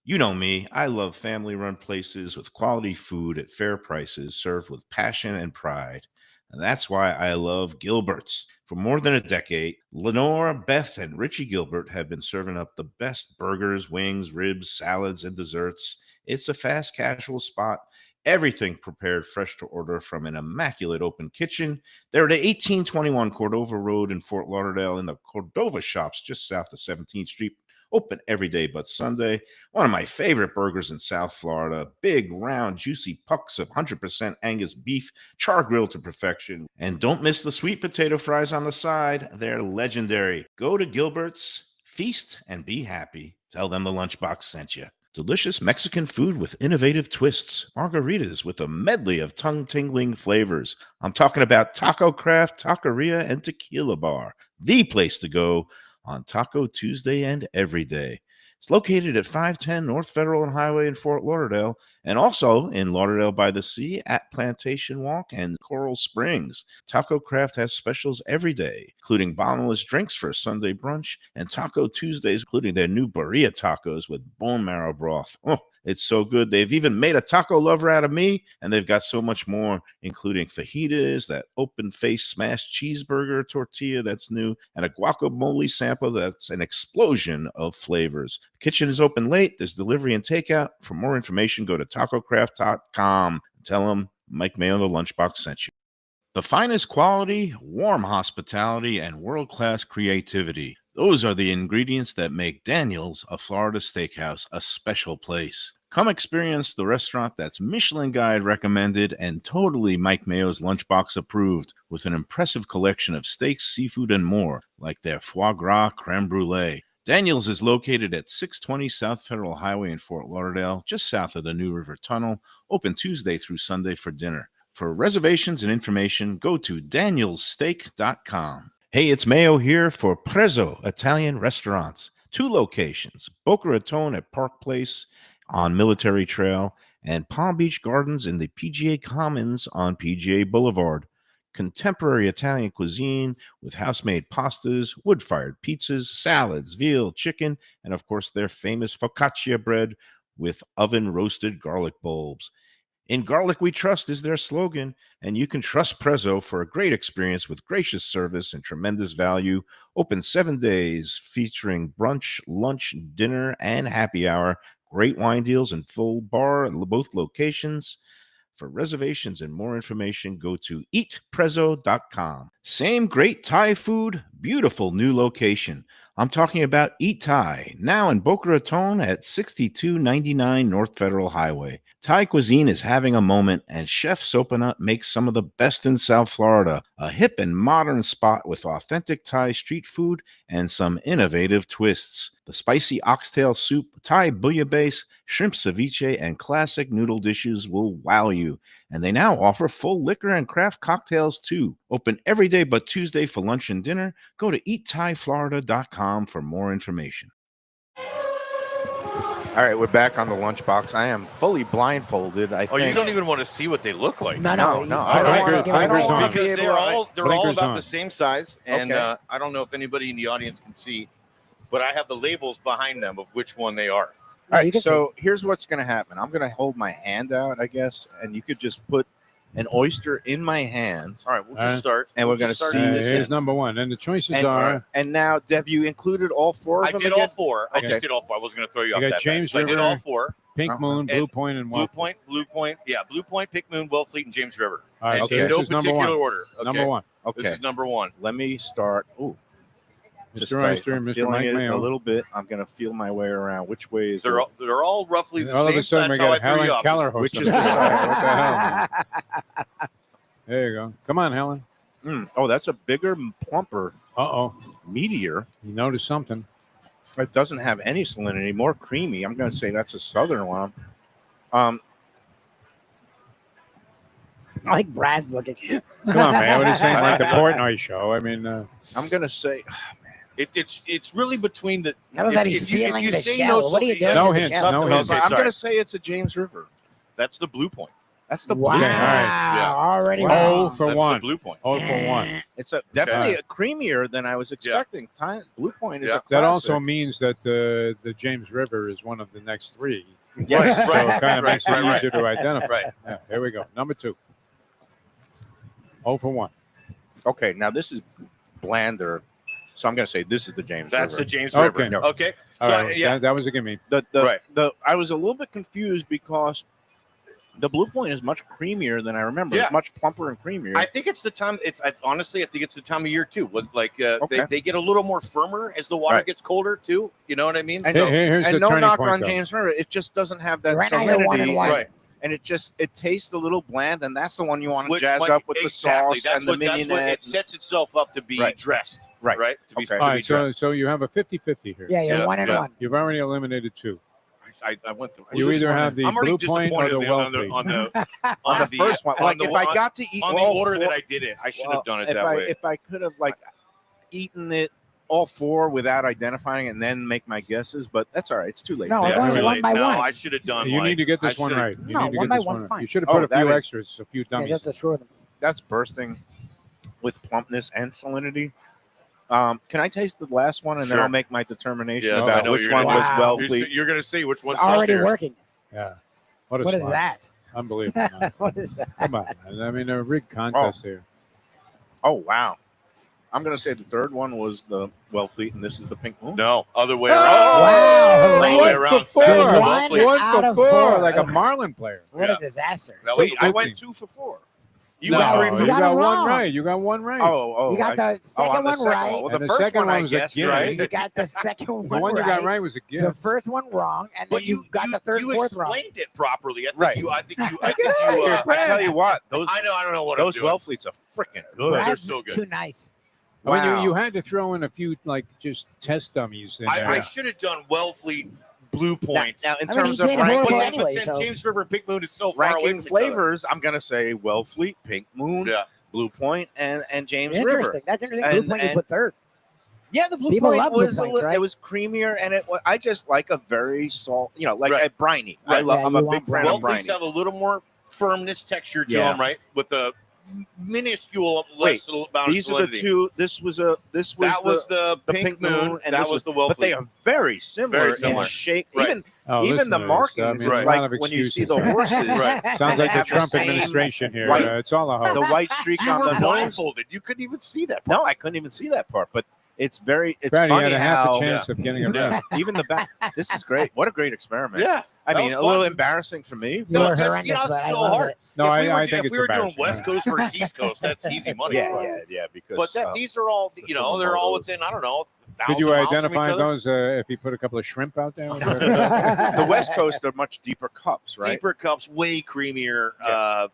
You know me, I love family-run places with quality food at fair prices served with passion and pride. And that's why I love Gilbert's. For more than a decade, Lenore, Beth, and Richie Gilbert have been serving up the best burgers, wings, ribs, salads, and desserts. It's a fast casual spot. Everything prepared fresh to order from an immaculate open kitchen. They're at 1821 Cordova Road in Fort Lauderdale in the Cordova Shops just south of 17th Street. Open every day but Sunday. One of my favorite burgers in South Florida. Big, round, juicy pucks of 100% Angus beef, char grilled to perfection. And don't miss the sweet potato fries on the side. They're legendary. Go to Gilbert's, feast, and be happy. Tell them the Lunchbox sent you. Delicious Mexican food with innovative twists. Margaritas with a medley of tongue-tingling flavors. I'm talking about Taco Craft, Taqueria, and Tequila Bar. The place to go on Taco Tuesday and every day. It's located at 510 North Federal and Highway in Fort Lauderdale, and also in Lauderdale by the Sea at Plantation Walk and Coral Springs. Taco Craft has specials every day, including bottomless drinks for a Sunday brunch, and Taco Tuesdays, including their new burrilla tacos with bone marrow broth. Oh, it's so good. They've even made a taco lover out of me, and they've got so much more, including fajitas, that open-faced smashed cheeseburger tortilla that's new, and a guacamole sample that's an explosion of flavors. The kitchen is open late. There's delivery and takeout. For more information, go to tacocraft.com. Tell them Mike Mayo, the Lunchbox, sent you. The finest quality, warm hospitality, and world-class creativity. Those are the ingredients that make Daniel's, a Florida steakhouse, a special place. Come experience the restaurant that's Michelin Guide recommended and totally Mike Mayo's Lunchbox approved, with an impressive collection of steaks, seafood, and more, like their foie gras creme brulee. Daniel's is located at 620 South Federal Highway in Fort Lauderdale, just south of the New River Tunnel, open Tuesday through Sunday for dinner. For reservations and information, go to danielssteak.com. Hey, it's Mayo here for Prezzo Italian Restaurants. 2 locations, Boca Raton at Park Place on Military Trail and Palm Beach Gardens in the PGA Commons on PGA Boulevard. Contemporary Italian cuisine with house-made pastas, wood-fired pizzas, salads, veal, chicken, and of course their famous focaccia bread with oven-roasted garlic bulbs. In Garlic We Trust is their slogan, and you can trust Prezzo for a great experience with gracious service and tremendous value. Open 7 days, featuring brunch, lunch, dinner, and happy hour. Great wine deals and full bar at both locations. For reservations and more information, go to eatprezzo.com. Same great Thai food, beautiful new location. I'm talking about Eat Thai, now in Boca Raton at 6299 North Federal Highway. Thai cuisine is having a moment, and Chef Sopanut makes some of the best in South Florida. A hip and modern spot with authentic Thai street food and some innovative twists. The spicy oxtail soup, Thai bouillabaisse, shrimp ceviche, and classic noodle dishes will wow you. And they now offer full liquor and craft cocktails too. Open every day but Tuesday for lunch and dinner. Go to eatthaiflorida.com for more information. All right, we're back on the Lunchbox. I am fully blindfolded. I think. You don't even want to see what they look like. No. Blinkers on. Because they're all Blinkers about on. the same size, and Okay. I don't know if anybody in the audience can see, but I have the labels behind them of which one they are. All You right, can so here's what's going to happen. I'm going to hold my hand out, I guess, and you could just put an oyster in my hand. All right, we'll just start. And we're We'll gonna just start see in this Here's in. number 1. And the choices And, are and now, have you included all 4 of I them did again? all 4. I Okay. just did all 4. I wasn't going to throw you off got that James fast. So I did River, all 4. Pink Moon, And Blue Point, and Blue Wild. Point, Blue Point, Pink Moon, Wellfleet, and James River. All right, And so in this no is number particular 1. order. Okay. Number 1. Okay, This is number 1. let me start. Ooh, just Mr. by- Oyster, I'm Mr. feeling Mike it Mayo. a little bit. I'm going to feel my way around. Which way is They're it? all roughly the All of same. a sudden, we That's how I got threw Helen you off. Keller Which hosting. is the side? What the hell? There you go. Come on, Helen. Oh, that's a bigger, plumper Uh-oh. meteor. You noticed something. It doesn't have any salinity, more creamy. I'm going to say that's a southern one. I like Brad's looking. Come on, man. What are you saying? Like the Portnoy show. I mean, I'm going to say It's really between the. Now that he's feeling the say shell, what are you doing No to the hints, shell? no Okay, hints. I'm sorry. going to say it's a James River. That's the Blue Point. That's the Wow, blue. all right. Yeah. already Oh, wrong. for That's 1. the Blue Point. Oh, for 1. It's definitely Okay. creamier than I was expecting. Blue Point is a classic. That also means that the James River is one of the next 3. Yes. So it kind of makes it right. easier to identify. Right. Yeah, here we go. Number 2. 0 for 1. Okay, now this is blander, so I'm going to say this is the James That's River. the James Okay. River. Okay. All So right, that was a gimme. Right. I was a little bit confused because the Blue Point is much creamier than I remember. Yeah. It's much plumper and creamier. I think it's the time. Honestly, I think it's the time of year too. Like Okay. they get a little more firmer as the water Right. gets colder too. You know what I mean? And So- Here's and the no turning knock point, on though. James River, it just doesn't have that Right now you're 1 and salinity. 1. Right. And it tastes a little bland, and that's the one you want to Which jazz might- up with exactly. the sauce and the That's what mignonette. it sets itself up to be Right. dressed. Right. Right. To be, Okay. to All be right, so, dressed. so you have a 50-50 here. Yeah, you're Yeah, 1 and yeah. 1. You've already eliminated 2. I went through. You either have the I'm already Blue Point or disappointed the on the Wellfleet. on the first one. on Like the- if I got to eat on the all order 4, that I did it. I should have done it if that way. If I could have eaten it all 4 without identifying it and then make my guesses, but that's all right. It's too late. No, for we're that. going too one late. by no, one. I should have done. You like, need to get this I one should've- right. You No, need to one get by this one, right. fine. You should have put a that few is- extras, a few Yeah, dummies. just to screw them. That's bursting with plumpness and salinity. Can I taste the last one and then Sure. I'll make my determination Yes, I about know which you're one gonna was do. well Wow. fleet? You're going to see which one's It's already saltier. working. Yeah. What What is slot. that? Unbelievable. Man. What is that? Come on, man. I mean, a rigged contest here. Oh wow! I'm gonna say the third one was the Wellfleet, and this is the Pink Moon. No, other way Oh, around. Wow. Other way One around. for 4. That was the One Wellfleet. out One of for 4, four. like a Marlin player. What Yeah. a disaster. That was Wait, the I Wellfleet. went 2 for 4. You No, got 3 you for got got it one wrong. right. You got one right. You got the second on the one second right. Well, And the the first second one one I was a guessed gimme. right. You got the second one The one you right. got right was a The gift. first one wrong, and then But you got the third, you fourth wrong. explained it properly. Right. I think you. I tell you what, those I don't know what those I'm doing. Wellfleets are freaking good. They're Brad's so good. Too nice. I mean, Wow. you had to throw in a few like just test dummies in there. I should have done Wellfleet Blue Now, Point. now in I mean, terms he of did but horrible ranking, anyway, St. so- James River and Pink Moon is so far away ranking from each other. flavors, I'm going to say Wellfleet, Pink Moon, Yeah. Blue Point, and James Interesting. River. That's interesting. And- Blue Point you and- put third. Yeah, the Blue People Point love Blue was Points, right? it was creamier, and I just like a very salt, like Right. a briny. Right. I'm Yeah, a you big want fan of briny. Wellfleets have a little more firmness texture to Yeah. them, right? With a minuscule Wait, less amount These of are the salinity. two. This was That was the Pink Moon, and that this was the Wellfleet. But they are very similar, Very similar. in shape. Right. Even Oh, even listen the to this. markings, I mean, it's there's a like lot of when you see excuses. the horses. Right. Sounds they like the have the Trump same administration here. white- It's all a The hoax. white streak You on were the nose. blindfolded. You couldn't even see that. Part. No, I couldn't even see that part. But it's Brad, you funny had a half how a chance of getting it right. even the back. This is great. What a great experiment. Yeah. I that mean, was a little fun. embarrassing for me. You but- were that's- horrendous, it's but I so love hard. it. No, If I we were, think if it's we were doing embarrassing. West Coast versus East Coast, that's easy money. Yeah. Because But these are all, they're all within, I don't know, Did you 1,000 miles from each identify other. those if you put a couple of shrimp out there? the West Coast are much deeper cups, right? Deeper cups, way creamier, Yeah.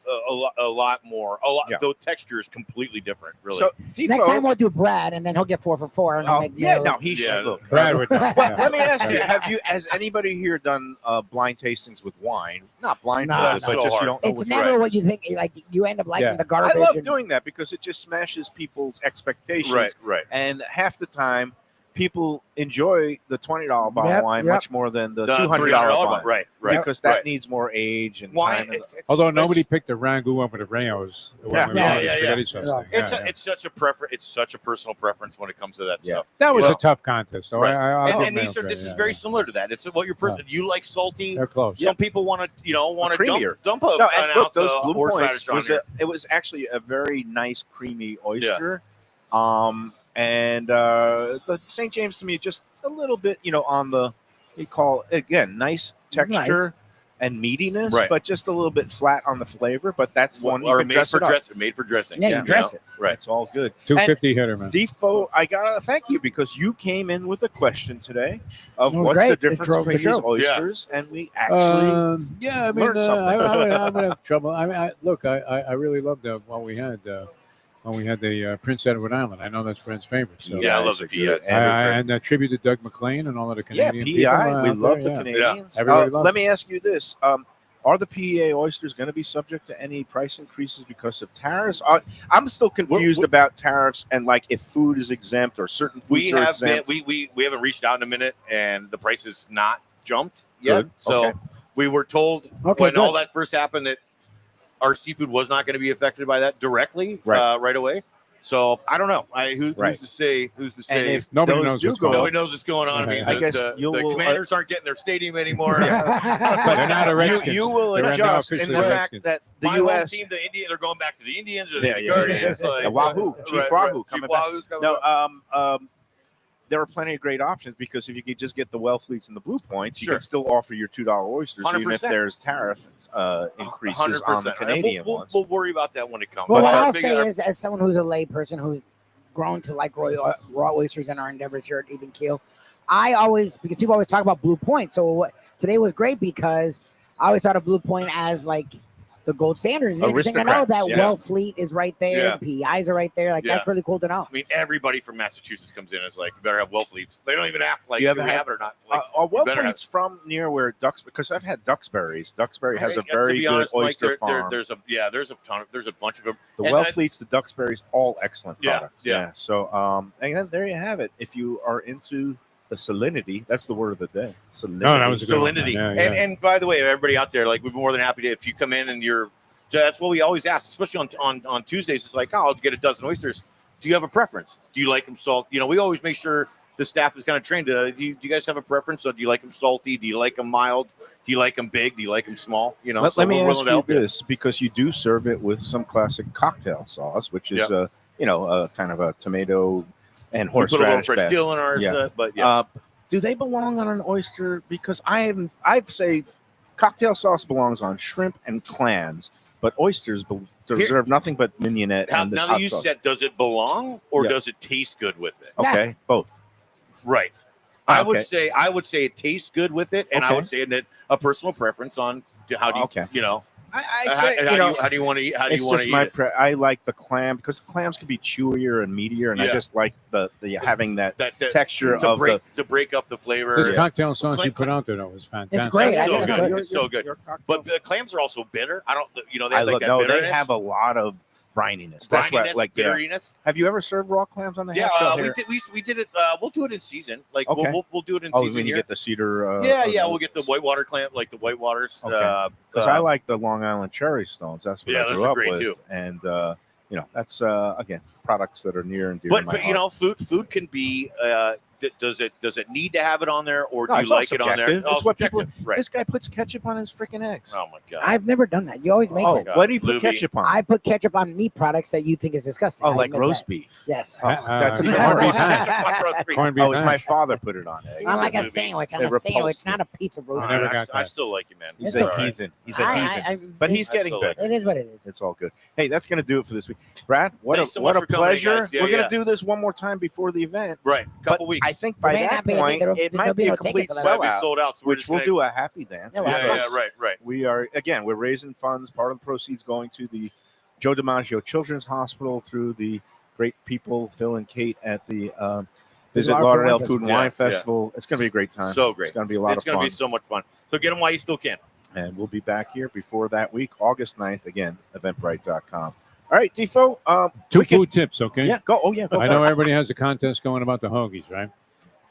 a lot more. Yeah. The texture is completely different, really. So Next time Defo, we'll do Brad, and then he'll get 4 for 4. And I'll make yeah, Neil no, look- he Yeah. should look. Brad would know. Well, Yeah. let me ask you: has anybody here done blind tastings with wine? Not blindfolded, No, but so just hard. you don't know It's what never you're what you think. Like you end up liking Yeah. the I garbage. love and- doing that because it just smashes people's expectations. right. And half the time, people enjoy the $20 bottle of Yep, wine yep. much more than the The $200 $300 wine. right. Because that right. needs more age and Wine, time. it's, Although nobody picked the ragu over the Rayos. Yeah. Spaghetti sauce Yeah. thing. it's, Yeah, a, yeah. it's such a preference. It's such a personal preference when it comes to that Yeah. stuff. That was Well, a tough contest. So right. I'll give And them these are. credit, This is yeah, very yeah. similar to that. It's what your person. You like salty. They're close. Some people want to, want to Creamier. dump a, No, an and look, ounce those of blue horseradish points on was here. it was actually a very nice creamy oyster. And the St. James to me just a little bit, on the you call again nice texture and meatiness, Right. but just a little bit flat on the flavor. But that's one you or can made dress for it up. dressing. Made for dressing. Yeah, you dress it. Right. It's all good. 250 hitter, man. Defo, I gotta thank you because you came in with a question today of Oh, what's great. the It difference drove the between these show. oysters, and we actually Yeah, I mean, learned something. I would have trouble. I mean, look, I really loved what we had when we had the Prince Edward Island. I know that's Brad's favorite. So Yeah, I love it's the a good- PIs. and a tribute to Doug McLean and all of the Canadian people. PI. We out love there, the yeah. Canadians. Everybody loves let them. me ask you this: are the PEA oysters going to be subject to any price increases because of tariffs? I'm still confused about tariffs and like if food is exempt or certain foods We are have been. exempt. We haven't reached out in a minute, and the price has not jumped yet. Good. So Okay. we were told Okay, when all good. that first happened that our seafood was not going to be affected by that directly right away. So I don't know. Who's Right. to say? Who's to And say? if Nobody those knows do what's go going on. Nobody knows what's going on. I mean, I guess the you will- Commanders aren't getting their stadium anymore. But they're not a Redskins. you will They're not adjust in officially the the fact Redskins. that the My U.S. home team, the Indians, they're going back to the Indians or Yeah, the yeah, Guardians. yeah. Like, Wahoo, Chief Wahoo Chief coming back. Wahoo's coming back. No, there are plenty of great options because if you could just get the Wellfleets and the Blue Points, you Sure. can still offer your $2 oysters, even if 100%. there's tariff increases on the 100%. Canadian we'll, ones. We'll worry about that when it comes. Well, But what our I'll big- say our- is, as someone who's a lay person who's grown to like raw oysters in our endeavors here at Even Keel, because people always talk about Blue Point. So today was great because I always thought of Blue Point as like the gold standard. It's interesting to know that Aristocrats, yes. Wellfleet is right there, Yeah. the PIs are right there. Like Yeah. that's really cool to know. I mean, everybody from Massachusetts comes in and is like, you better have Wellfleets. They don't even ask, like, Do you do ever we have- have it or not? Like, Are you better Wellfleets from near where because I've had Duxbury's. Duxbury has a to very be good honest, Mike, oyster farm. there's a bunch of them. The and I- Wellfleets, the Duxbury's, all excellent Yeah, products. yeah. So, and then there you have it. If you are into the salinity, that's the word of the day. Salinity. No, that was a good one. Salinity. Yeah, yeah. And by the way, everybody out there, like, we'd be more than happy to, if you come in and that's what we always ask, especially on Tuesdays. It's like, I'll get a dozen oysters. Do you have a preference? Do you like them salt? We always make sure the staff is kind of trained. Do you guys have a preference? So do you like them salty? Do you like them mild? Do you like them big? Do you like them small? Let me we're ask willing to you help this, because you do serve it with some classic cocktail sauce, which is a kind of a tomato and We put a little horseradish fresh batter. dill in ours, Yeah. but yes. Do they belong on an oyster? Because I'd say cocktail sauce belongs on shrimp and clams, but oysters deserve nothing but mignonette. Now, and this now hot that you sauce. said, does it belong or Yeah. does it taste good with it? Okay, both. Right. I would Okay. say it tastes good with it, and I Okay. would say that a personal preference on how do you Okay. you know I how, say, how do you want to eat? How do it's you want just to my eat it? I like the clam because the clams can be chewier and meatier, and I Yeah. just like the having that That texture to of break up the flavor. This Yeah. cocktail sauce Clam- you put out there though was fantastic. It's great. That's I so think it's good. good. It's so good. But the clams are also bitter. I don't. You know, they I have like love, that no, bitterness. they have a lot of brininess. That's what brininess, like yeah. bitteriness. Have you ever served raw clams on the Yeah, half shell we here? did. We did it. We'll do it in season. Like Okay. we'll do it in Oh, season when you here. get the cedar. Yeah, we'll get the whitewater clam, like the whitewaters. Okay. Because I like the Long Island cherry stones. That's what Yeah, I those grew are up great with. too. And that's again products that are near and dear to But my but you heart. know, food can be. Does it need to have it on there, or No, do it's you all like it on there? subjective. Oh, It's what people. subjective. Right. This guy puts ketchup on his freaking eggs. Oh my god. I've never done that. You always make Oh, it. God. what do you put Lubie. ketchup on? I put ketchup on meat products that you think is disgusting. Oh, I like admit roast that. beef. Yes. Oh, that's even corned beef worse. hash. Corned beef Oh, it's my hash. father put it on eggs. On like a Lubie. sandwich. On It a sandwich, repulsed not a piece of roast. I never I, got I that. still like you, man. He's It's a all right. heathen. He's a heathen. But he's I getting still better. like It is what it is. It's all good. Hey, that's going to do it for this week. Brad, what Thanks so what much a for coming in, pleasure. guys. Yeah, We're going yeah. to do this one more time before the event. Right. Couple But weeks. I think by There may that not be point, there'll it be might be no a complete tickets Might be sellout, sold out, so we're which just we'll gonna- do a happy dance. Yeah, with well, Yeah, us. yeah, right. We are, again, we're raising funds. Part of the proceeds going to the Joe DiMaggio Children's Hospital through the great people, Phil and Kate, at the Visit Lauderdale Food and Yeah, Wine yeah. Festival. It's going to be a great time. So great. It's going to be a lot It's of going to fun. be so much fun. So get them while you still can. And we'll be back here before that week, August 9th, again, eventbrite.com. All right, Defo. Two we can- food tips, okay? Yeah, go. Oh, yeah, go I for know it. everybody has a contest going about the hoagies, right?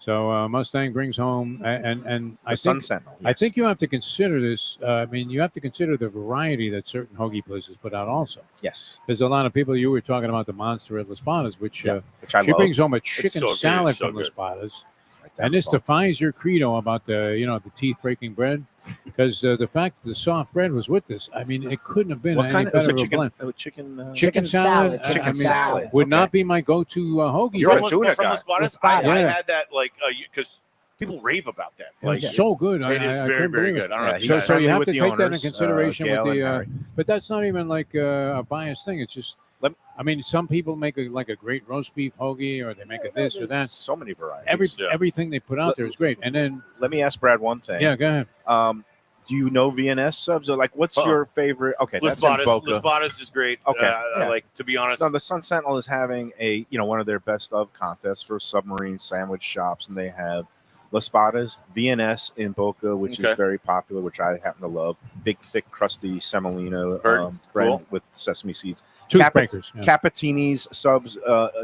So Mustang brings home, and I The Sun think Sentinel. I yes. think you have to consider this. I mean, you have to consider the variety that certain hoagie places put out. Also, Yes. there's a lot of people. You were talking about the monster at Las Patas, which Yeah, which I she love. brings home a chicken so good, salad it's so from Las good. Patas. Right down And the this phone. defies your credo about the teeth breaking bread, because the fact that the soft bread was with this, I mean, it couldn't have been What any kind of is better it? of a Chicken? blend. Chicken. Chicken salad, Chicken I mean, salad. would Okay. not be my go-to hoagie. You're but a tuna from guy. Las Patas, Las Patas. I Yeah. had that like because people rave about that. it Like was so good. it is I very couldn't very believe it. good. I don't know. Yeah, if he's you So, guys- so you friendly have with to the take that in owners, consideration Gail with and the. Harry. But that's not even like a biased thing. It's just. Let- I mean, some people make a great roast beef hoagie, or they make a this or There's that. So many varieties. Everything they put out there is great. And then, Let me ask Brad one thing. yeah, go ahead. Do you know VNS subs? Or like, what's Uh-uh. your favorite? Okay, Las that's in Patas. Boca. Las Patas is great. Okay, yeah. Like to be honest, No, the Sun Sentinel is having one of their best of contests for submarine sandwich shops, and they have Las Patas, VNS in Boca, which Okay. is very popular, which I happen to love. Big, thick, crusty semolina Heard. bread Cool. with sesame seeds. Toothbreakers. Yeah. Capatini's subs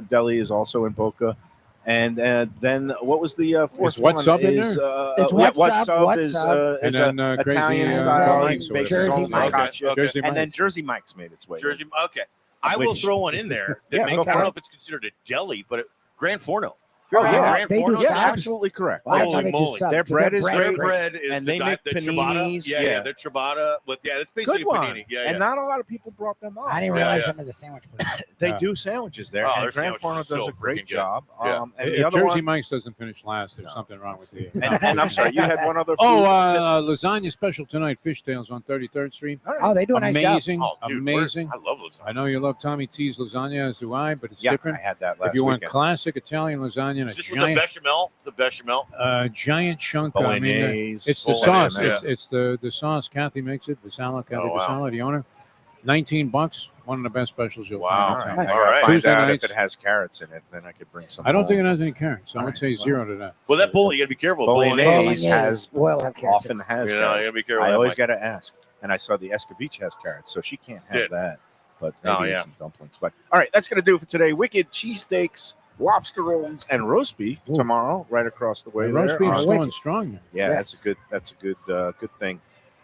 deli is also in Boca. And then what was the fourth Is What one? Sub in is, there? It's What What Sub, Sub What is, Sub. And is then a Crazy Italian Mike's style. or Bakes his Jersey own Mike's. focaccia. Jersey And then Mike's. Jersey Mike's made its way. Jersey. Okay, I will Which- throw one in there that Yeah, makes. go I don't for know it. if it's considered a deli, but Gran Forno. Oh, yeah. Gran They do Forno Yeah, subs? subs? absolutely correct. Well, I Holy thought they do moly. subs, Their 'cause bread is Their great. bread is And the, they di- make the ciabatta. paninis, Yeah, yeah. the ciabatta. But yeah, it's basically Good a one. panini. Yeah, And yeah. not a lot of people brought them up. I didn't Yeah, realize yeah. them as a sandwich place. They Yeah. do sandwiches there. Oh, and their Gran sandwich Forno is does so a great freaking good. job. Yeah. And the If other Jersey one, Mike's doesn't finish last, there's No. something wrong with the. and I'm sorry, you had one other. Oh, food lasagna special tonight. Fishtails on 33rd Street. All right. Oh, they do a nice job. Amazing, Oh, dude, amazing. I love lasagna. I know you love Tommy T's lasagna, as do I, but it's Yeah, different. I had that last If you want weekend. classic Italian lasagna and a Is this with the giant, bechamel? The bechamel. giant chunk. I mean, Bolognese. it's the Bolognese, sauce. yeah. It's the sauce. Kathy makes it. Vasala, Kathy Oh, wow. Vasala, the owner. $19. One of the best specials you'll Wow. find. All in right. town. I All gotta right. find Tuesday out nights. if it has carrots in it. Then I could bring some. I don't think it home. has any carrots. So I All would right, say well. 0 to that. Well, that bolognese, you got to be careful. Bolognese has will have carrots. often has You know, you carrots. gotta be careful. I That always might- got to ask. And I saw the Escovitch has carrots, so she can't have Did. that. But Oh, maybe yeah. some dumplings. But all right, that's gonna do it for today. Wicked cheesesteaks, lobster rolls, and roast beef Ooh. tomorrow, right across the way. The roast there. beef on- is going strong. There. Yeah, Yes. that's a good thing.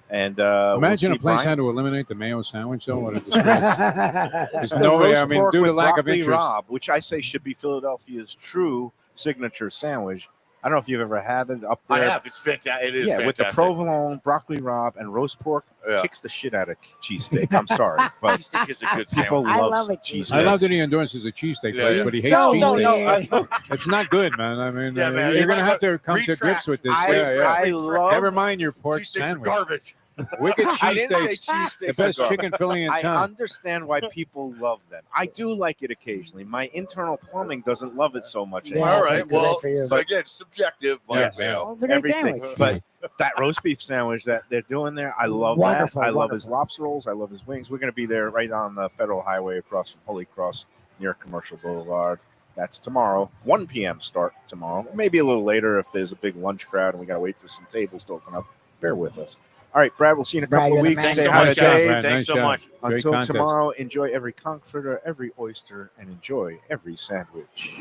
And we'll Imagine see a place Brian. had to eliminate the mayo sandwich. though. What a disgrace. It's There's no way. roast I mean, pork due to with lack of broccoli interest. rabe, which I say should be Philadelphia's true signature sandwich. I don't know if you've ever had it up I there. have. It's fantastic. It is Yeah, fantastic. with the provolone, broccoli rabe, and roast pork, Yeah. kicks the shit out of cheesesteak. I'm sorry, but Cheesesteak is a good people sandwich. I love love it. cheesesteaks. I love that he endorses a cheesesteak Yeah, place, yeah. but he hates No, cheesesteak. no. It's not good, man. I mean, Yeah, man, you're it's going to have like to come to retract. grips with this. I yeah, yeah. love Never mind your pork Cheesesteaks are sandwich. garbage. Wicked I didn't say cheesesteaks. cheesesteaks. The best are garbage. chicken filling in I town. understand why people love them. I do like it occasionally. My internal plumbing doesn't love it so much. Yeah, anymore. All that's right. good Well, for you. so again, subjective. But Yes. Well, it's a great Everything. sandwich. But that roast beef sandwich that they're doing there, I love Wonderful, that. I love his wonderful. lobster rolls. I love his wings. We're going to be there right on the Federal Highway across from Holy Cross near Commercial Boulevard. That's tomorrow, 1 p.m. start tomorrow. Maybe a little later if there's a big lunch crowd and we got to wait for some tables to open up. Bear with us. All right, Brad, we'll see you in a Brad, couple of you're the weeks. man. Say Thanks so hi much, to guys. Dave. Brad. Thanks Nice so job. much. Great Until contest. tomorrow, enjoy every conch fritter, every oyster, and enjoy every sandwich.